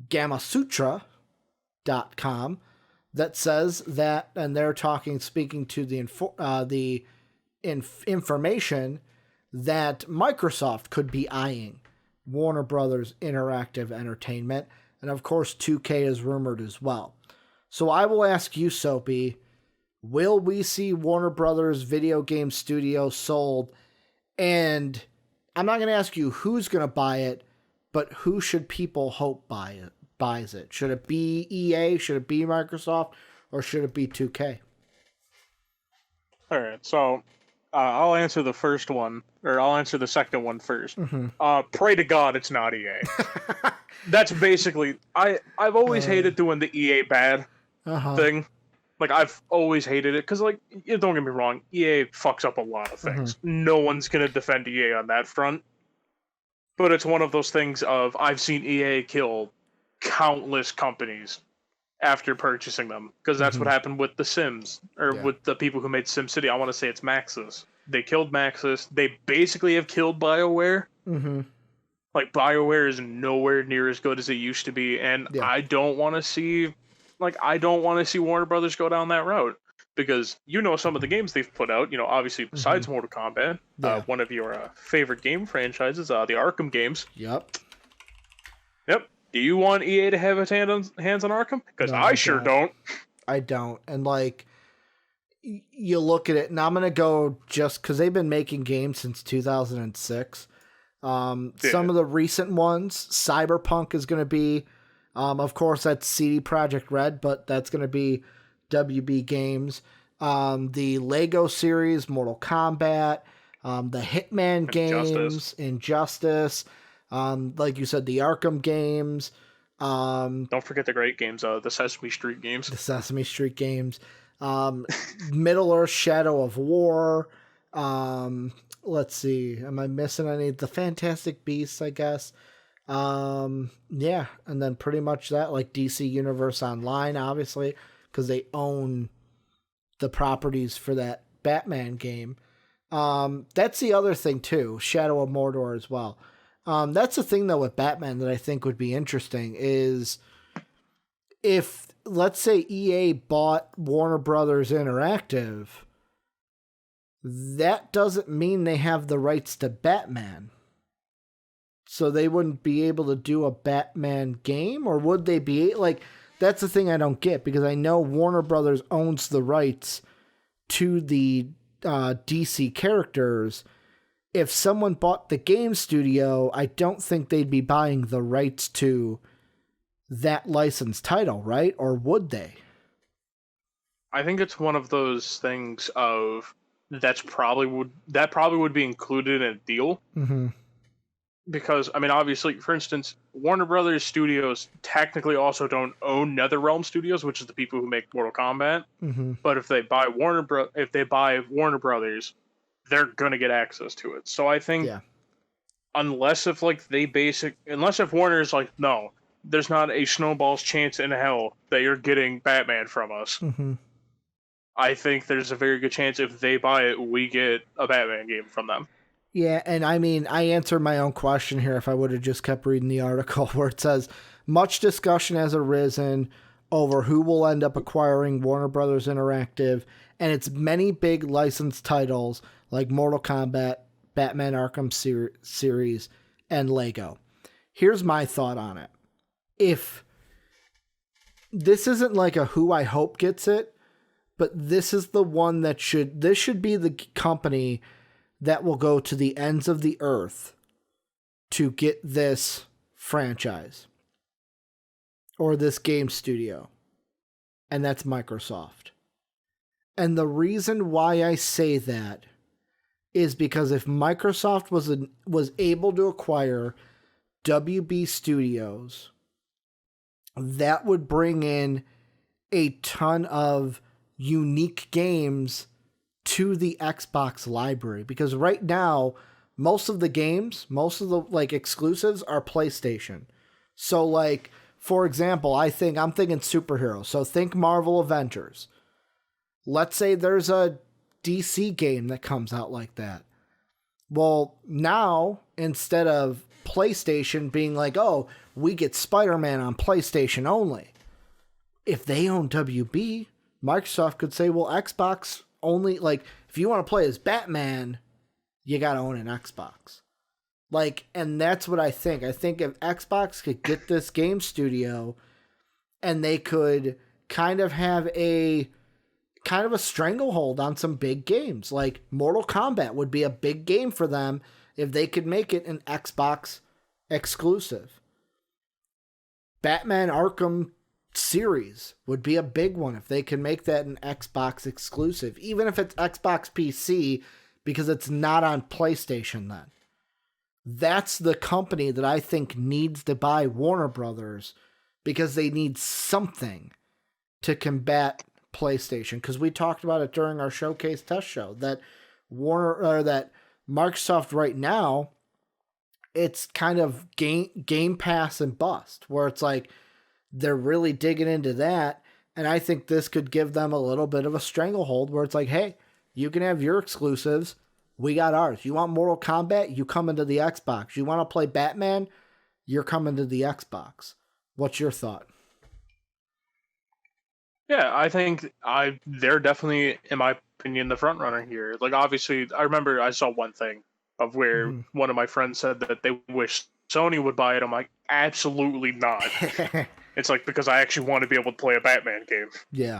Gamasutra.com that says that, and they're speaking to the information that Microsoft could be eyeing Warner Brothers Interactive Entertainment, and of course 2K is rumored as well. So I will ask you, Soapy, will we see Warner Brothers video game studio sold? And I'm not going to ask you who's going to buy it, but who should people hope buys it? Should it be EA? Should it be Microsoft? Or should it be 2K? All right, so I'll answer the first one, or I'll answer the second one first. Mm-hmm. Pray to God it's not EA. That's basically, I've always hated doing the EA bad thing. Like, I've always hated it, because, like, don't get me wrong, EA fucks up a lot of things. Mm-hmm. No one's going to defend EA on that front. But it's one of those things of, I've seen EA kill countless companies after purchasing them. Because that's what happened with The Sims, or with the people who made SimCity. I want to say it's Maxis. They killed Maxis. They basically have killed BioWare. Mm-hmm. Like, BioWare is nowhere near as good as it used to be, and I don't want to see Warner Brothers go down that route, because some of the games they've put out, obviously besides Mortal Kombat, one of your favorite game franchises, the Arkham games. Yep. Do you want EA to have its hands on Arkham? Because I sure don't. I don't. And like, you look at it, and I'm going to go just because they've been making games since 2006. Some of the recent ones, Cyberpunk is going to be, of course, that's CD Projekt Red, but that's going to be WB Games. The Lego series, Mortal Kombat, the Hitman games, Injustice, like you said, the Arkham games. Don't forget the great games, the Sesame Street games. Middle Earth Shadow of War. Let's see, am I missing any? The Fantastic Beasts, I guess. And then pretty much that, like DC Universe Online, obviously, because they own the properties for that Batman game. That's the other thing too, Shadow of Mordor as well. That's the thing though with Batman that I think would be interesting is if, let's say, EA bought Warner Brothers Interactive, that doesn't mean they have the rights to Batman. So they wouldn't be able to do a Batman game, or would they be? Like, that's the thing I don't get, because I know Warner Brothers owns the rights to the DC characters. If someone bought the game studio, I don't think they'd be buying the rights to that licensed title, right? Or would they? I think it's one of those things of that probably would be included in a deal. Mm-hmm. Because, I mean, obviously, for instance, Warner Brothers Studios technically also don't own NetherRealm Studios, which is the people who make Mortal Kombat. Mm-hmm. But if they buy Warner Brothers, they're gonna get access to it. So I think unless if like unless if Warner's like, no, there's not a snowball's chance in hell that you're getting Batman from us. Mm-hmm. I think there's a very good chance if they buy it, we get a Batman game from them. Yeah, and I mean, I answered my own question here if I would have just kept reading the article where it says, much discussion has arisen over who will end up acquiring Warner Brothers Interactive and its many big licensed titles like Mortal Kombat, Batman Arkham series, and Lego. Here's my thought on it. If this isn't like a who I hope gets it, but this is the one that should be the company that will go to the ends of the earth to get this franchise or this game studio. And that's Microsoft. And the reason why I say that is because if Microsoft was able to acquire WB Studios, that would bring in a ton of unique games to the Xbox library, because right now most of the like exclusives are PlayStation. So like, for example, I'm thinking superheroes. So think Marvel Avengers. Let's say there's a DC game that comes out like that. Well, now instead of PlayStation being like, oh, we get Spider-Man on PlayStation only, if they own WB, Microsoft could say, well, Xbox only, like, if you want to play as Batman, you got to own an Xbox. Like, and that's what I think. I think if Xbox could get this game studio and they could kind of have a stranglehold on some big games, like Mortal Kombat would be a big game for them if they could make it an Xbox exclusive. Batman Arkham series would be a big one if they can make that an Xbox exclusive, even if it's Xbox PC, because it's not on PlayStation then. That's the company that I think needs to buy Warner Brothers, because they need something to combat PlayStation. Because we talked about it during our showcase test show that that Microsoft right now, it's kind of Game Pass and bust, where it's like they're really digging into that, and I think this could give them a little bit of a stranglehold where it's like, hey, you can have your exclusives, we got ours. You want Mortal Kombat? You come into the Xbox. You want to play Batman? You're coming to the Xbox. What's your thought? Yeah, I think they're definitely, in my opinion, the front runner here. Like, obviously, I remember I saw one thing of where one of my friends said that they wish Sony would buy it. I'm like, absolutely not. It's like, because I actually want to be able to play a Batman game. Yeah.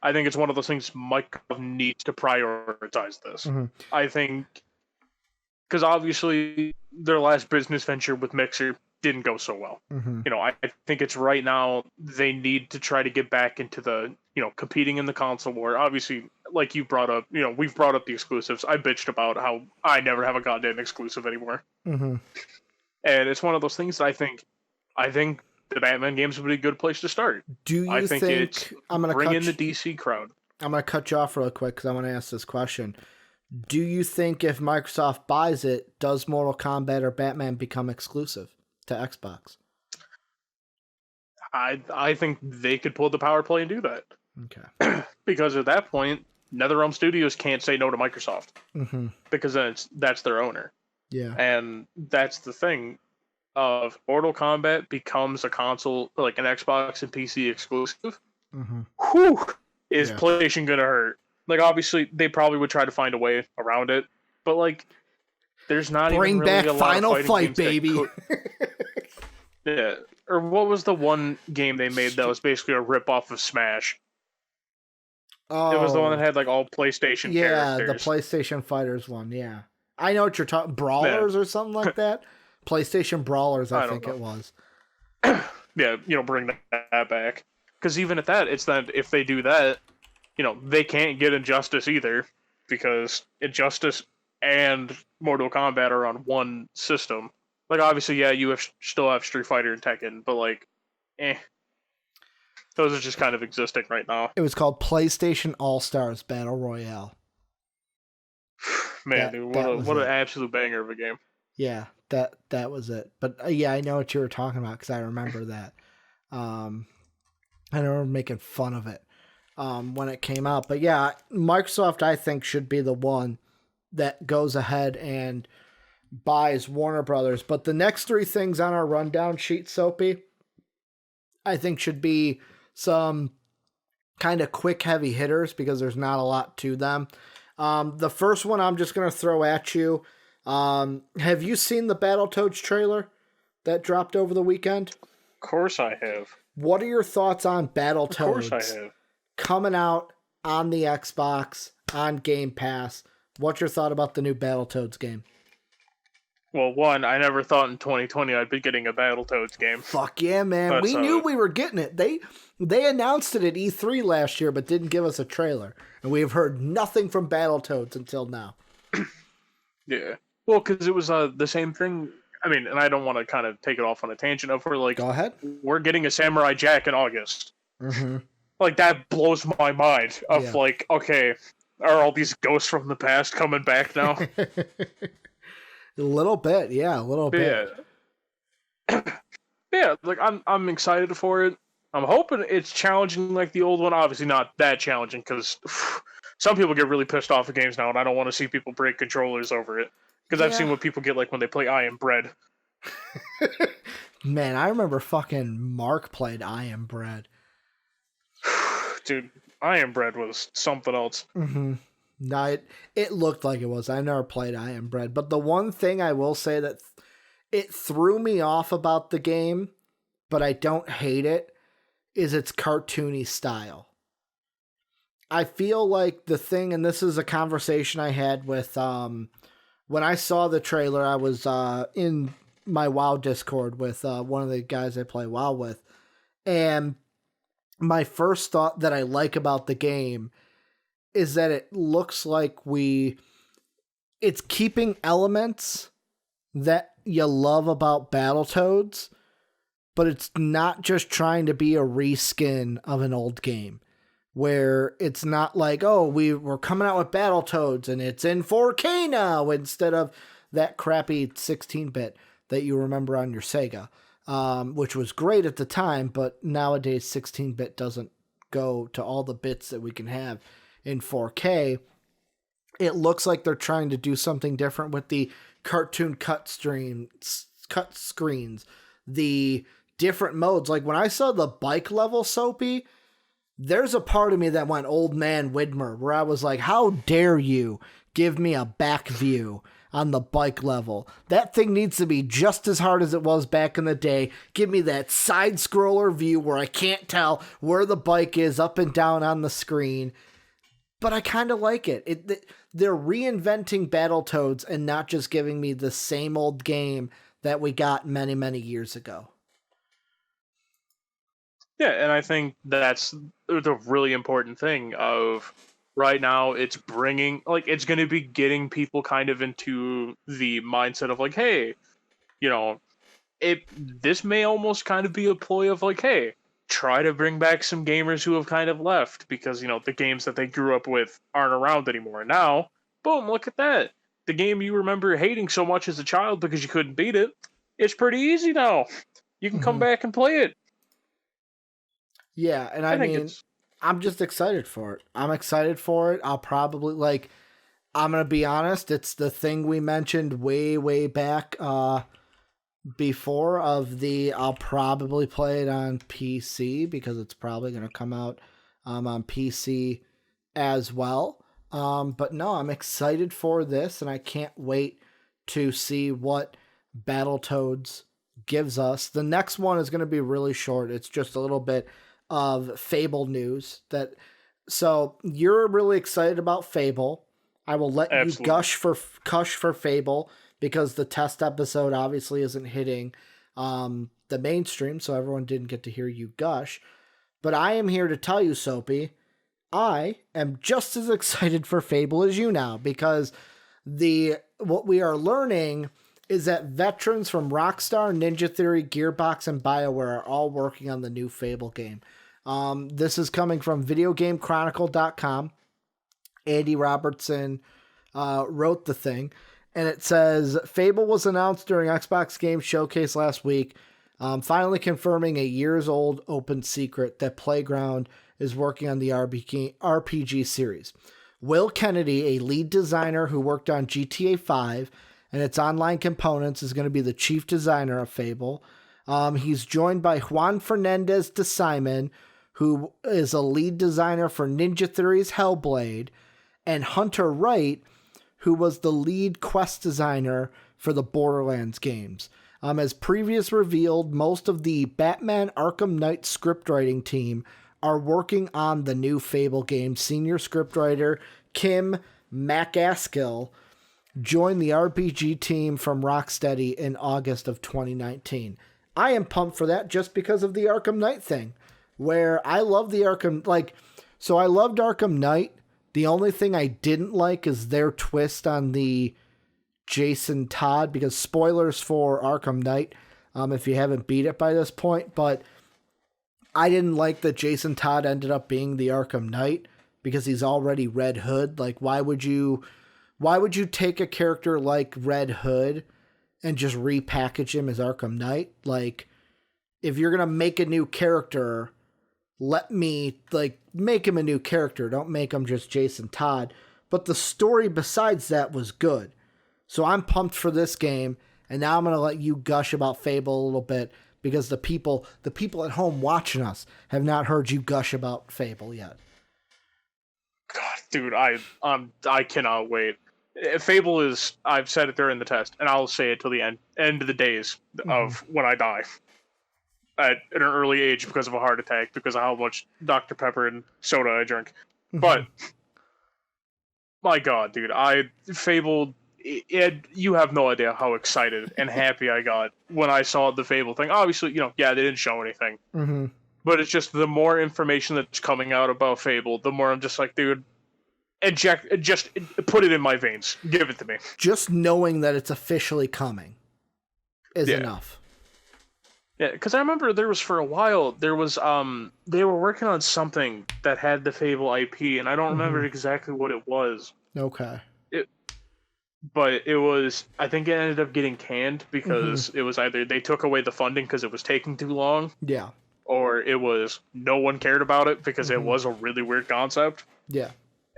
I think it's one of those things Microsoft needs to prioritize this. Mm-hmm. I think, because obviously their last business venture with Mixer didn't go so well. Mm-hmm. You know, I think it's right now they need to try to get back into the, competing in the console war. Obviously, like you brought up, we've brought up the exclusives. I bitched about how I never have a goddamn exclusive anymore. Mm-hmm. And it's one of those things that I think the Batman games would be a good place to start. I think it's bring in the DC crowd. I'm going to cut you off real quick because I want to ask this question. Do you think if Microsoft buys it, does Mortal Kombat or Batman become exclusive to Xbox? I think they could pull the power play and do that. Okay. Because at that point, NetherRealm Studios can't say no to Microsoft. Mm-hmm. Because then that's their owner. Yeah. And that's the thing. Of Mortal Kombat becomes a console, like an Xbox and PC exclusive, is PlayStation gonna hurt? Like, obviously, they probably would try to find a way around it, but like, there's not bring even really back a lot Final of Fight, baby. Yeah, or what was the one game they made that was basically a rip off of Smash? It was the one that had like all PlayStation characters. Yeah, the PlayStation Fighters one. Yeah, I know what you're talking. Brawlers or something like that. PlayStation Brawlers, I think it was. Yeah, bring that back. Because even at that, it's that if they do that, they can't get Injustice either, because Injustice and Mortal Kombat are on one system. Like, obviously, yeah, you still have Street Fighter and Tekken, but like, those are just kind of existing right now. It was called PlayStation All-Stars Battle Royale. Man, dude, what an absolute banger of a game. Yeah, that was it. But yeah, I know what you were talking about because I remember that. I remember making fun of it when it came out. But yeah, Microsoft, I think, should be the one that goes ahead and buys Warner Brothers. But the next three things on our rundown sheet, Soapy, I think should be some kind of quick, heavy hitters because there's not a lot to them. The first one I'm just going to throw at you. Have you seen the Battletoads trailer that dropped over the weekend? Of course I have. What are your thoughts on Battletoads? Of course I have. Coming out on the Xbox, on Game Pass. What's your thought about the new Battletoads game? Well, one, I never thought in 2020 I'd be getting a Battletoads game. Fuck yeah, man. We knew we were getting it. They announced it at E3 last year, but didn't give us a trailer. And we have heard nothing from Battletoads until now. Yeah. Well, because it was the same thing. I mean, and I don't want to kind of take it off on a tangent of we're like, go ahead. We're getting a Samurai Jack in August. Mm-hmm. Like, that blows my mind of like, okay, are all these ghosts from the past coming back now? A little bit, yeah, a little bit. Yeah. Yeah, like I'm excited for it. I'm hoping it's challenging like the old one. Obviously not that challenging because some people get really pissed off at games now, and I don't want to see people break controllers over it. Because I've seen what people get like when they play I Am Bread. Man, I remember fucking Mark played I Am Bread. Dude, I Am Bread was something else. Mm-hmm. No, it looked like it was. I never played I Am Bread. But the one thing I will say that it threw me off about the game, but I don't hate it, is its cartoony style. I feel like the thing, and this is a conversation I had with, when I saw the trailer, I was in my WoW Discord with one of the guys I play WoW with, and my first thought that I like about the game is that it looks like it's keeping elements that you love about Battletoads, but it's not just trying to be a reskin of an old game. Where it's not like, oh, we're coming out with Battletoads and it's in 4K now instead of that crappy 16-bit that you remember on your Sega, which was great at the time, but nowadays 16-bit doesn't go to all the bits that we can have in 4K. It looks like they're trying to do something different with the cartoon cut screens, the different modes. Like when I saw the bike level, Soapy, there's a part of me that went old man Widmer, where I was like, how dare you give me a back view on the bike level? That thing needs to be just as hard as it was back in the day. Give me that side scroller view where I can't tell where the bike is up and down on the screen. But I kind of like it. They're reinventing Battletoads and not just giving me the same old game that we got many, many years ago. Yeah, and I think that's the really important thing of right now. It's bringing, like, it's going to be getting people kind of into the mindset of like, hey, you know, this may almost kind of be a ploy of like, hey, try to bring back some gamers who have kind of left because, you know, the games that they grew up with aren't around anymore. And now, boom, look at that. The game you remember hating so much as a child because you couldn't beat it, it's pretty easy now. You can come back and play it. Yeah, and I mean, I'm just excited for it. I'm excited for it. I'll probably, I'm going to be honest, it's the thing we mentioned way, way back before of I'll probably play it on PC because it's probably going to come out on PC as well. But no, I'm excited for this, and I can't wait to see what Battletoads gives us. The next one is going to be really short. It's just a little bit of Fable news. So you're really excited about Fable. I will let you gush for Fable because the test episode obviously isn't hitting the mainstream, so everyone didn't get to hear you gush. But I am here to tell you, Soapy, I am just as excited for Fable as you now because what we are learning is that veterans from Rockstar, Ninja Theory, Gearbox, and BioWare are all working on the new Fable game. This is coming from VideoGameChronicle.com. Andy Robertson wrote the thing. And it says, Fable was announced during Xbox Game Showcase last week, finally confirming a years-old open secret that Playground is working on the RPG series. Will Kennedy, a lead designer who worked on GTA 5 and its online components, is going to be the chief designer of Fable. He's joined by Juan Fernandez de Simon, who is a lead designer for Ninja Theory's Hellblade, and Hunter Wright, who was the lead quest designer for the Borderlands games. As previous revealed, most of the Batman Arkham Knight scriptwriting team are working on the new Fable game. Senior scriptwriter Kim MacAskill joined the RPG team from Rocksteady in August of 2019. I am pumped for that just because of the Arkham Knight thing, where I love the Arkham, so I loved Arkham Knight. The only thing I didn't like is their twist on the Jason Todd, because spoilers for Arkham Knight, if you haven't beat it by this point, but I didn't like that Jason Todd ended up being the Arkham Knight because he's already Red Hood. Like, why would you take a character like Red Hood and just repackage him as Arkham Knight? Like, if you're going to make a new character, let me, make him a new character. Don't make him just Jason Todd. But the story besides that was good. So I'm pumped for this game, and now I'm going to let you gush about Fable a little bit, because the people at home watching us have not heard you gush about Fable yet. God, dude, I cannot wait. Fable is, I've said it during the test, and I'll say it till the end of the days of when I die. At an early age because of a heart attack, because of how much Dr. Pepper and soda I drink. But, my God, dude, Fable... you have no idea how excited and happy I got when I saw the Fable thing. Obviously, they didn't show anything. But it's just the more information that's coming out about Fable, the more I'm just like, dude, just put it in my veins. Give it to me. Just knowing that it's officially coming is enough. Yeah, because I remember there was, for a while, there was, they were working on something that had the Fable IP, and I don't remember exactly what it was. Okay. But it was, I think it ended up getting canned because it was either they took away the funding because it was taking too long. Yeah. Or it was no one cared about it because it was a really weird concept. Yeah.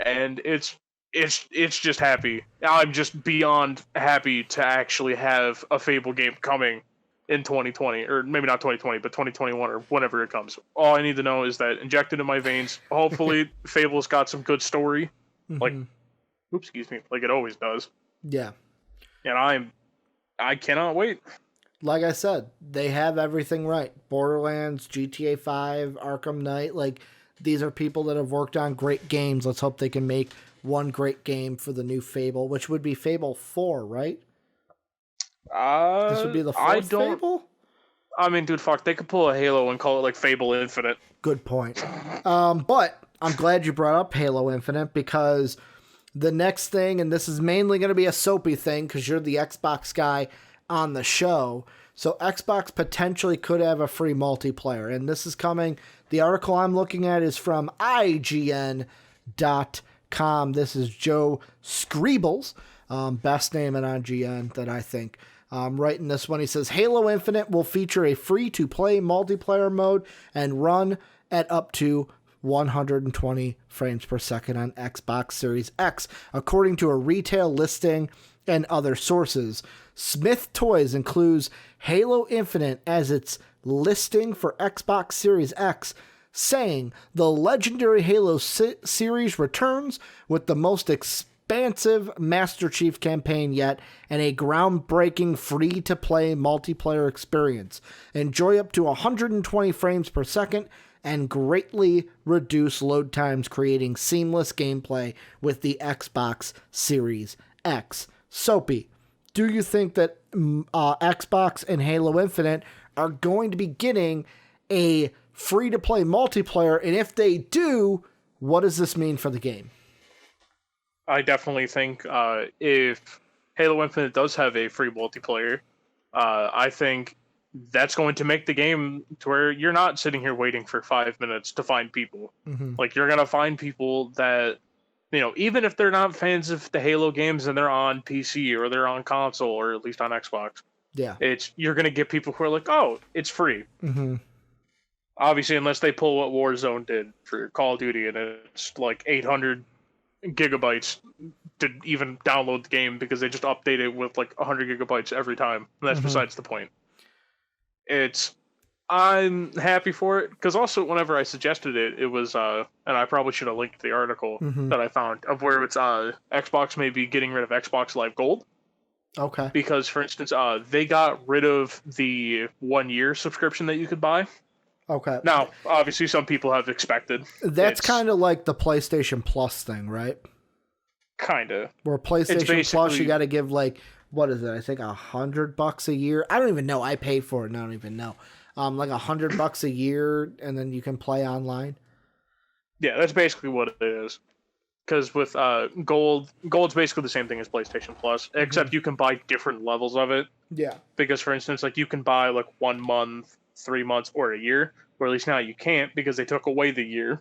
And it's just happy. I'm just beyond happy to actually have a Fable game coming in 2020, or maybe not 2020, but 2021 or whenever it comes. All I need to know is that injected in my veins. Hopefully Fable's got some good story. Like it always does. Yeah. And I cannot wait. Like I said, they have everything right. Borderlands, GTA 5, Arkham Knight, these are people that have worked on great games. Let's hope they can make one great game for the new Fable, which would be Fable 4, right? This would be the fourth Fable? I mean, dude, fuck, they could pull a Halo and call it Fable Infinite. Good point. But I'm glad you brought up Halo Infinite, because the next thing, and this is mainly going to be a Soapy thing because you're the Xbox guy on the show, so Xbox potentially could have a free multiplayer, and this is coming. The article I'm looking at is from IGN.com. This is Joe Skrebeis, best name at IGN that I think. Writing this one, he says, Halo Infinite will feature a free-to-play multiplayer mode and run at up to 120 frames per second on Xbox Series X, according to a retail listing and other sources. Smith Toys includes Halo Infinite as its listing for Xbox Series X, saying the legendary Halo series returns with the most expansive Master Chief campaign yet and a groundbreaking free-to-play multiplayer experience. Enjoy up to 120 frames per second and greatly reduce load times, creating seamless gameplay with the Xbox Series X. Soapy, do you think that Xbox and Halo Infinite are going to be getting a free-to-play multiplayer? And if they do, what does this mean for the game? I definitely think if Halo Infinite does have a free multiplayer, I think that's going to make the game to where you're not sitting here waiting for 5 minutes to find people. Like, you're going to find people that even if they're not fans of the Halo games and they're on PC or they're on console or at least on Xbox, Yeah. you're gonna get people who are like, oh, it's free. Mm-hmm. Obviously, unless they pull what Warzone did for Call of Duty, and it's like 800 gigabytes to even download the game because they just update it with like 100 gigabytes every time. And that's besides the point. I'm happy for it because also whenever I suggested it, it was and I probably should have linked the article that I found of where it's Xbox may be getting rid of Xbox Live Gold. Okay. Because for instance, they got rid of the 1 year subscription that you could buy. Okay. Now, obviously, some people have expected. That's kind of like the PlayStation Plus thing, right? Kind of. Where PlayStation Plus, you got to give like, what is it? I think $100 a year. I don't even know. I paid for it and I don't even know. Like $100 a year, and then you can play online. Yeah, that's basically what it is. Because with Gold's basically the same thing as PlayStation Plus, except you can buy different levels of it. Yeah. Because, for instance, like you can buy like 1 month, 3 months, or a year, or at least now you can't because they took away the year.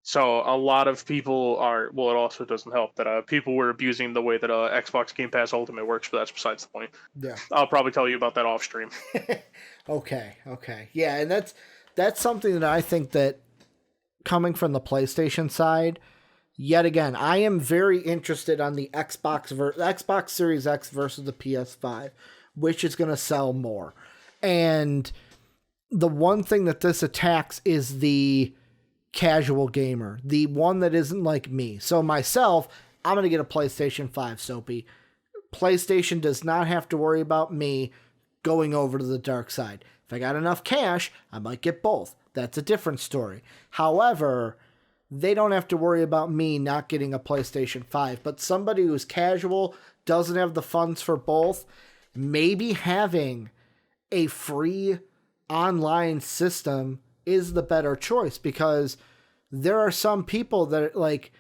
So a lot of people are. Well, it also doesn't help that people were abusing the way that Xbox Game Pass Ultimate works, but that's besides the point. Yeah. I'll probably tell you about that off stream. Okay. Yeah, and that's something that I think that coming from the PlayStation side, yet again, I am very interested on the Xbox Series X versus the PS5, which is going to sell more. And the one thing that this attacks is the casual gamer, the one that isn't like me. So myself, I'm going to get a PlayStation 5, Soapy. PlayStation does not have to worry about me going over to the dark side. If I got enough cash, I might get both. That's a different story. However, they don't have to worry about me not getting a PlayStation 5. But somebody who's casual, doesn't have the funds for both, maybe having a free online system is the better choice, because there are some people that like,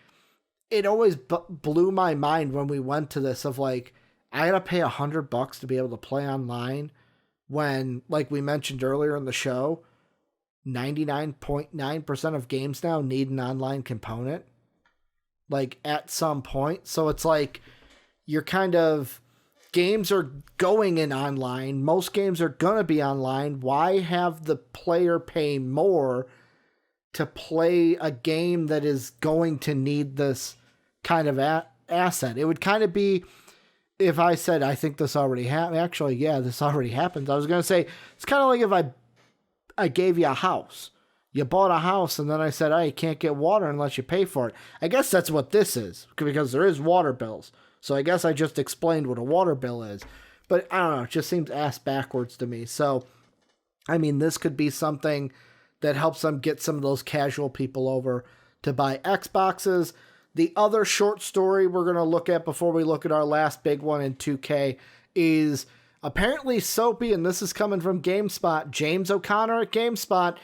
it always blew my mind when we went to this of like, I gotta pay $100 to be able to play online when, like we mentioned earlier in the show, 99.9% of games now need an online component, like at some point. So it's like, you're kind of, games are going in online. Most games are going to be online. Why have the player pay more to play a game that is going to need this kind of asset? It would kind of be if I said, I think this already happened. Actually, yeah, this already happens. I was going to say, it's kind of like if I gave you a house. You bought a house, and then I said, you can't get water unless you pay for it. I guess that's what this is, because there is water bills. So I guess I just explained what a water bill is. But I don't know, it just seems ass backwards to me. So, I mean, this could be something that helps them get some of those casual people over to buy Xboxes. The other short story we're going to look at before we look at our last big one in 2K is apparently Soapy, and this is coming from GameSpot, James O'Connor at GameSpot,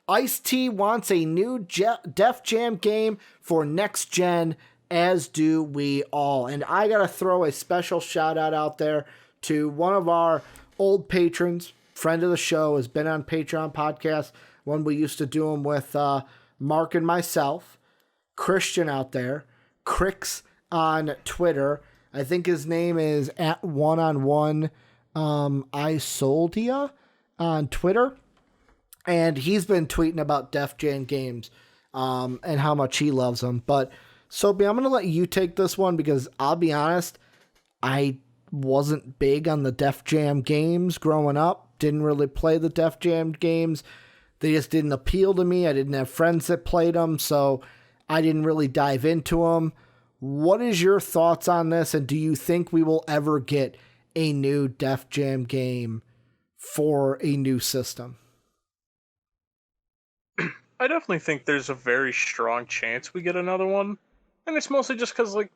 Ice-T wants a new Def Jam game for next gen, as do we all. And I got to throw a special shout out there to one of our old patrons, friend of the show, has been on Patreon podcast when we used to do them with Mark and myself, Christian out there, Crix on Twitter. I think his name is at one-on-one Isoldia on Twitter. And he's been tweeting about Def Jam games and how much he loves them. But Soapy, I'm going to let you take this one because I'll be honest, I wasn't big on the Def Jam games growing up. Didn't really play the Def Jam games. They just didn't appeal to me. I didn't have friends that played them, so I didn't really dive into them. What is your thoughts on this, and do you think we will ever get a new Def Jam game for a new system? I definitely think there's a very strong chance we get another one. And it's mostly just because, like,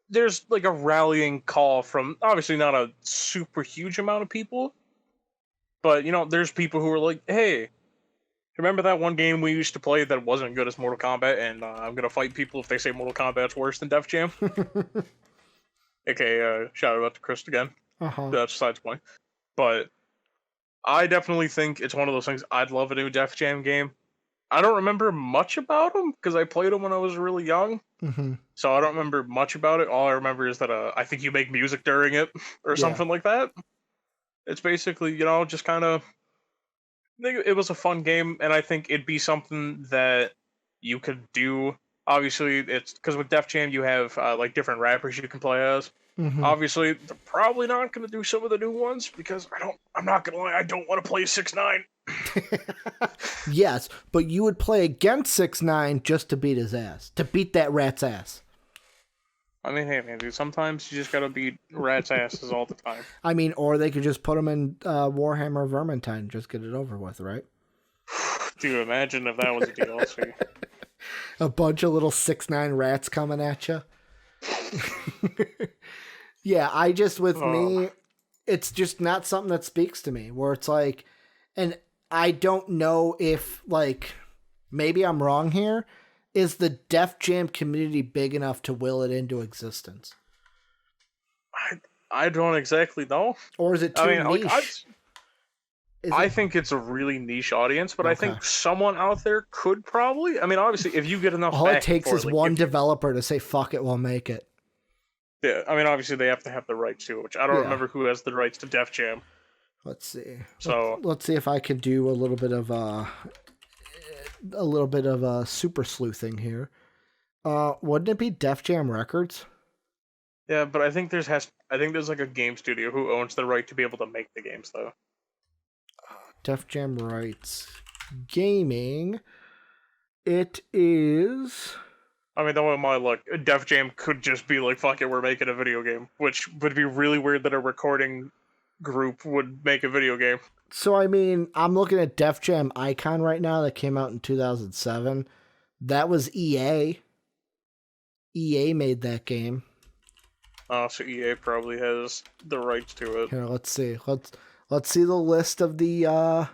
there's, like, a rallying call from, obviously not a super huge amount of people, but, there's people who are like, hey, remember that one game we used to play that wasn't as good as Mortal Kombat, and I'm going to fight people if they say Mortal Kombat's worse than Def Jam? Okay, shout out to Chris again. That's besides the point. But I definitely think it's one of those things. I'd love a new Def Jam game. I don't remember much about them because I played them when I was really young. Mm-hmm. So I don't remember much about it. All I remember is that I think you make music during it or something like that. It's basically, just kind of. I think it was a fun game, and I think it'd be something that you could do. Obviously, it's because with Def Jam you have like different rappers you can play as. Mm-hmm. Obviously, they're probably not going to do some of the new ones because I'm not going to lie. I don't want to play 6ix9ine. Yes, but you would play against 6ix9ine just to beat his ass, to beat that rat's ass. I mean, hey man, dude. Sometimes you just gotta beat rats' asses all the time. I mean, or they could just put him in Warhammer Vermintide and just get it over with, right? Dude, imagine if that was a DLC. A bunch of little 6ix9ine rats coming at you. Yeah, me, it's just not something that speaks to me, where it's like, and I don't know if, like, maybe I'm wrong here. Is the Def Jam community big enough to will it into existence? I don't exactly know. Or is it too niche? I think it's a really niche audience, but I think someone out there could probably. I mean, obviously, if you get enough, all it takes is one developer to say, "Fuck it, we'll make it." Yeah, I mean, obviously they have to have the rights to it, which I don't remember who has the rights to Def Jam. Let's see. So let's see if I can do a little bit of super sleuthing here. Wouldn't it be Def Jam Records? Yeah, but I think there's like a game studio who owns the right to be able to make the games though. Def Jam Rights Gaming. It is. I mean, though, my luck, Def Jam could just be like, "Fuck it, we're making a video game," which would be really weird that a recording group would make a video game. So, I mean, I'm looking at Def Jam Icon right now that came out in 2007. That was EA. EA made that game. Oh, so EA probably has the rights to it. Here, let's see. Let's see the list of the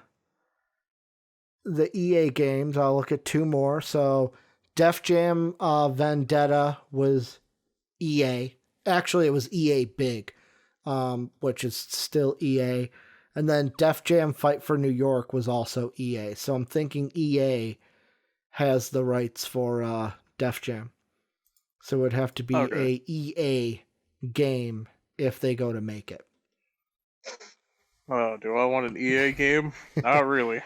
EA games. I'll look at two more. So, Def Jam Vendetta was EA. Actually, it was EA Big, which is still EA. And then Def Jam Fight for New York was also EA. So I'm thinking EA has the rights for Def Jam. So it would have to be a EA game if they go to make it. Oh, do I want an EA game? Not really.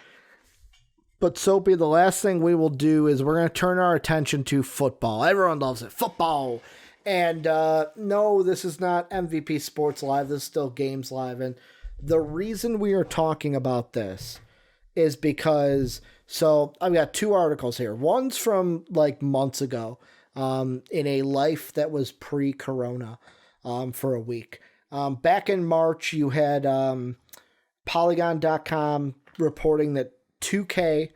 But Soapy, the last thing we will do is we're going to turn our attention to football. Everyone loves it. Football. And no, this is not MVP Sports Live. This is still Games Live. And the reason we are talking about this is because, so I've got two articles here. One's from like months ago in a life that was pre-corona for a week. Back in March, you had Polygon.com reporting that 2K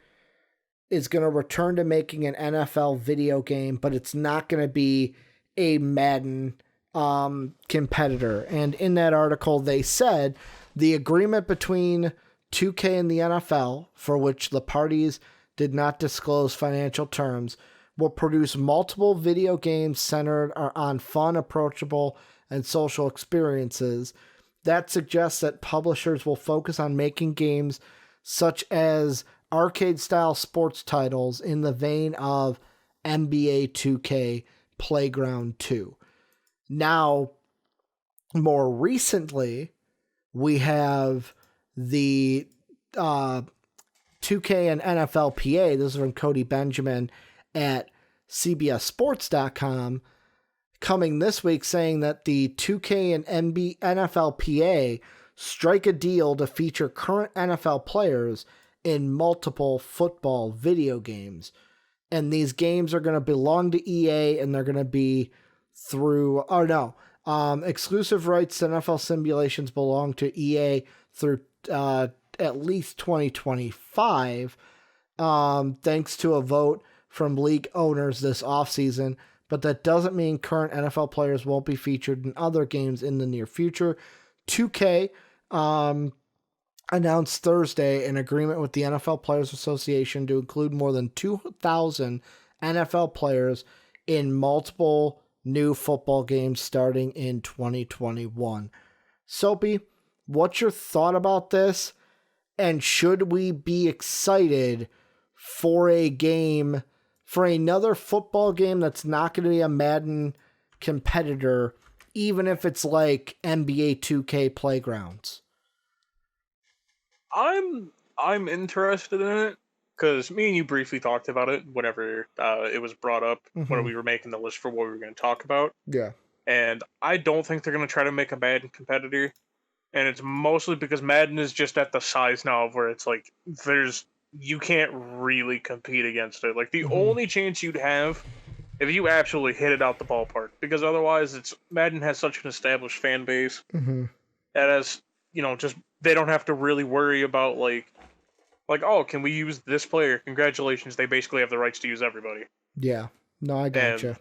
is going to return to making an NFL video game, but it's not going to be a Madden competitor. And in that article, they said the agreement between 2K and the NFL, for which the parties did not disclose financial terms, will produce multiple video games centered on fun, approachable, and social experiences. That suggests that publishers will focus on making games such as arcade-style sports titles in the vein of NBA 2K Playground 2. Now, more recently, we have the 2K and NFLPA. This is from Cody Benjamin at CBSSports.com. Coming this week saying that the 2K and NFLPA strike a deal to feature current NFL players in multiple football video games. And these games are going to belong to EA, and they're going to be through, exclusive rights to NFL simulations belong to EA through at least 2025, thanks to a vote from league owners this offseason. But that doesn't mean current NFL players won't be featured in other games in the near future. 2K announced Thursday an agreement with the NFL Players Association to include more than 2,000 NFL players in multiple new football games starting in 2021. Soapy, what's your thought about this? And should we be excited for a game for another football game that's not going to be a Madden competitor, even if it's like NBA 2K Playgrounds? I'm interested in it because me and you briefly talked about it whenever it was brought up when we were making the list for what we were going to talk about. Yeah. And I don't think they're going to try to make a Madden competitor. And it's mostly because Madden is just at the size now where it's like you can't really compete against it. Like the only chance you'd have if you absolutely hit it out the ballpark, because otherwise Madden has such an established fan base that as just they don't have to really worry about like oh, can we use this player? Congratulations, they basically have the rights to use everybody. Yeah. No, I gotcha.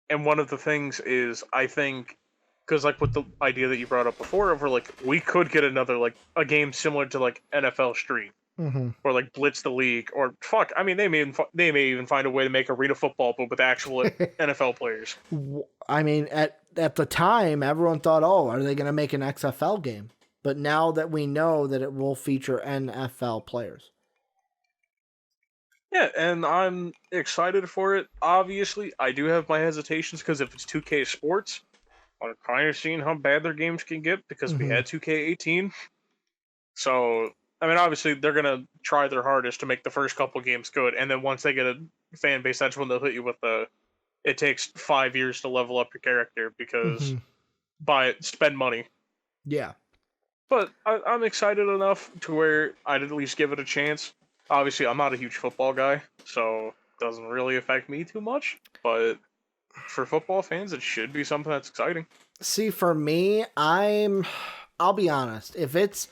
And one of the things is, I think, because like with the idea that you brought up before, of where like we could get another like a game similar to like NFL Street, or like Blitz the League, or fuck, I mean they may even find a way to make arena football, but with actual NFL players. I mean, at the time, everyone thought, oh, are they going to make an XFL game? But now that we know that it will feature NFL players. Yeah, and I'm excited for it. Obviously, I do have my hesitations because if it's 2K Sports, I'm kind of seeing how bad their games can get because we had 2K18. So, I mean, obviously, they're going to try their hardest to make the first couple games good, and then once they get a fan base, that's when they'll hit you with it takes 5 years to level up your character because spend money. Yeah. But I'm excited enough to where I'd at least give it a chance. Obviously, I'm not a huge football guy, so it doesn't really affect me too much. But for football fans, it should be something that's exciting. See, for me, I'll be honest. If it's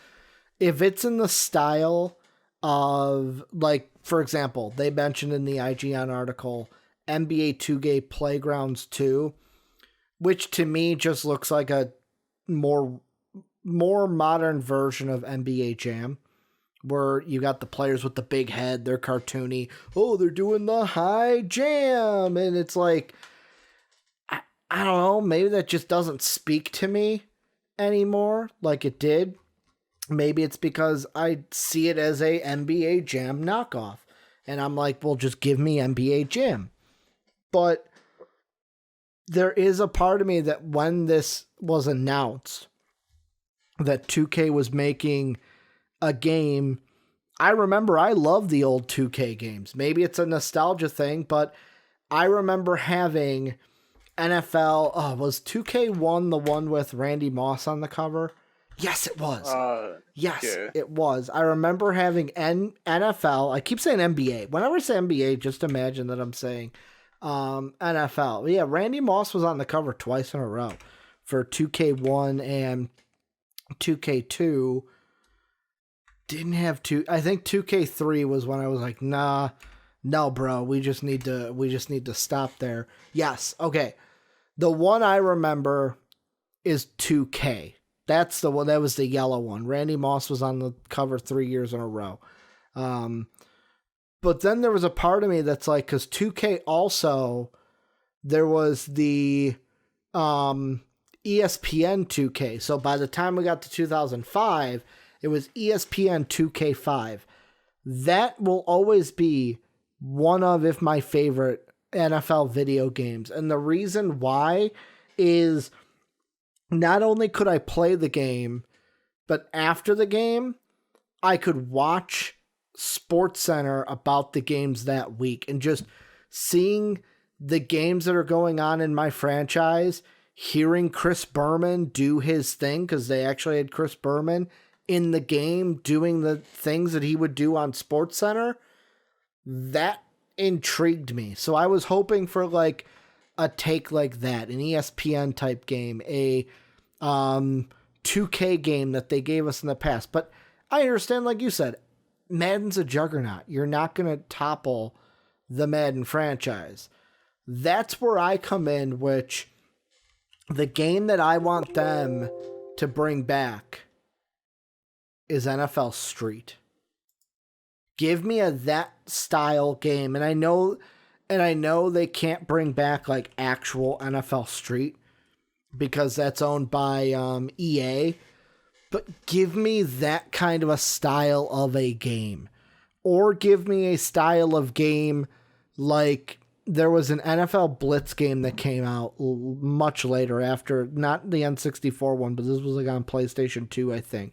in the style of, like, for example, they mentioned in the IGN article NBA 2K Playgrounds 2, which to me just looks like a more modern version of NBA Jam, where you got the players with the big head, they're cartoony. Oh, they're doing the high jam. And it's like, I don't know, maybe that just doesn't speak to me anymore like it did. Maybe it's because I see it as a NBA Jam knockoff. And I'm like, well, just give me NBA Jam. But there is a part of me that when this was announced, that 2K was making a game, I remember I loved the old 2K games. Maybe it's a nostalgia thing, but I remember having NFL. Was 2K1 the one with Randy Moss on the cover? Yes, it was. Yes, yeah. It was. I remember having NFL. I keep saying NBA. Whenever I say NBA, just imagine that I'm saying NFL. Yeah, Randy Moss was on the cover twice in a row for 2K1 and 2K2. Didn't have I think 2K3 was when I was like, no, bro, we just need to stop there. Yes, okay. The one I remember is 2K. That's the one. That was the yellow one. Randy Moss was on the cover 3 years in a row. But then there was a part of me that's like, because 2K also, there was the ESPN 2K. So by the time we got to 2005, it was ESPN 2K5. That will always be one of, if my favorite, NFL video games. And the reason why is not only could I play the game, but after the game, I could watch SportsCenter about the games that week. And just seeing the games that are going on in my franchise, hearing Chris Berman do his thing, because they actually had Chris Berman in the game doing the things that he would do on SportsCenter, that intrigued me. So I was hoping for like a take like that, an ESPN type game, a 2K game that they gave us in the past. But I understand, like you said, Madden's a juggernaut. You're not going to topple the Madden franchise. That's where I come in, which the game that I want them to bring back is NFL Street. Give me that style game. And I know they can't bring back like actual NFL Street because that's owned by EA. But give me that kind of a style of a game. Or give me a style of game like there was an NFL Blitz game that came out much later after, not the N64 one, but this was like on PlayStation 2, I think,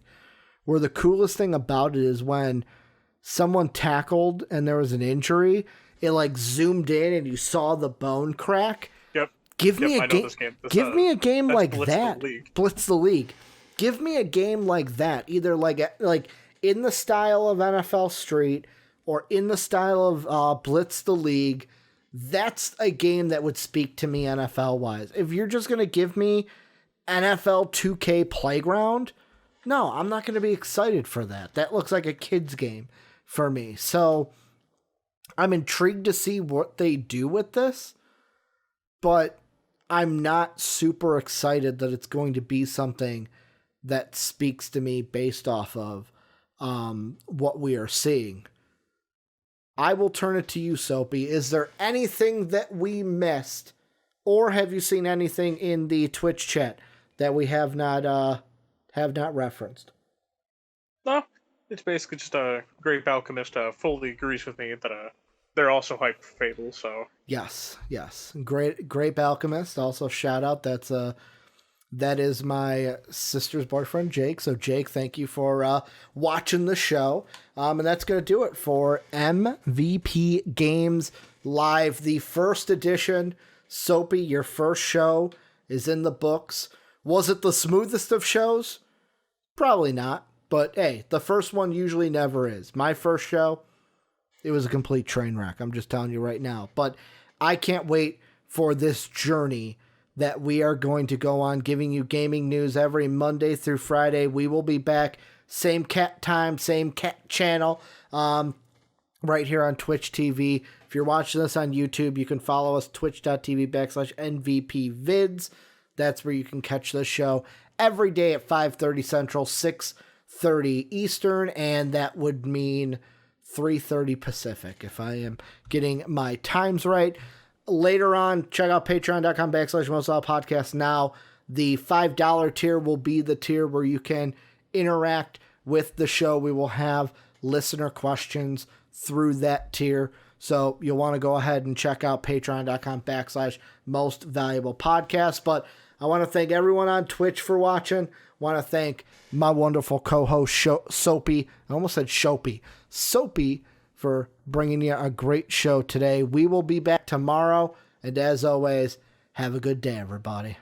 where the coolest thing about it is when someone tackled and there was an injury, it like zoomed in and you saw the bone crack. Yep. Give me a game. Give me a game like Blitz that. the League. Blitz the League. Give me a game like that, either like in the style of NFL Street or in the style of Blitz the League. That's a game that would speak to me NFL wise. If you're just gonna give me NFL 2K Playground, no, I'm not gonna be excited for that. That looks like a kid's game for me. So I'm intrigued to see what they do with this, but I'm not super excited that it's going to be something that speaks to me based off of what we are seeing. I will turn it to you, Soapy. Is there anything that we missed, or have you seen anything in the Twitch chat that we have not referenced? No, it's basically just a Grape Alchemist fully agrees with me that they're also hyped for Fable. So yes, Grape Alchemist. Also, shout out. That is my sister's boyfriend, Jake. So, Jake, thank you for watching the show. And that's going to do it for MVP Games Live, the first edition. Soapy, your first show is in the books. Was it the smoothest of shows? Probably not. But, hey, the first one usually never is. My first show, it was a complete train wreck. I'm just telling you right now. But I can't wait for this journey that we are going to go on, giving you gaming news every Monday through Friday. We will be back, same cat time, same cat channel, right here on Twitch TV. If you're watching this on YouTube, you can follow us, twitch.tv/NVPvids. That's where you can catch the show every day at 5:30 Central, 6:30 Eastern, and that would mean 3:30 Pacific, if I am getting my times right. Later on, check out patreon.com/mostallpodcast now. The $5 tier will be the tier where you can interact with the show. We will have listener questions through that tier. So you'll want to go ahead and check out patreon.com/mostvaluablepodcast. But I want to thank everyone on Twitch for watching. I want to thank my wonderful co-host, Soapy. I almost said Shopey. Soapy, for bringing you a great show today. We will be back tomorrow, and as always, have a good day, everybody.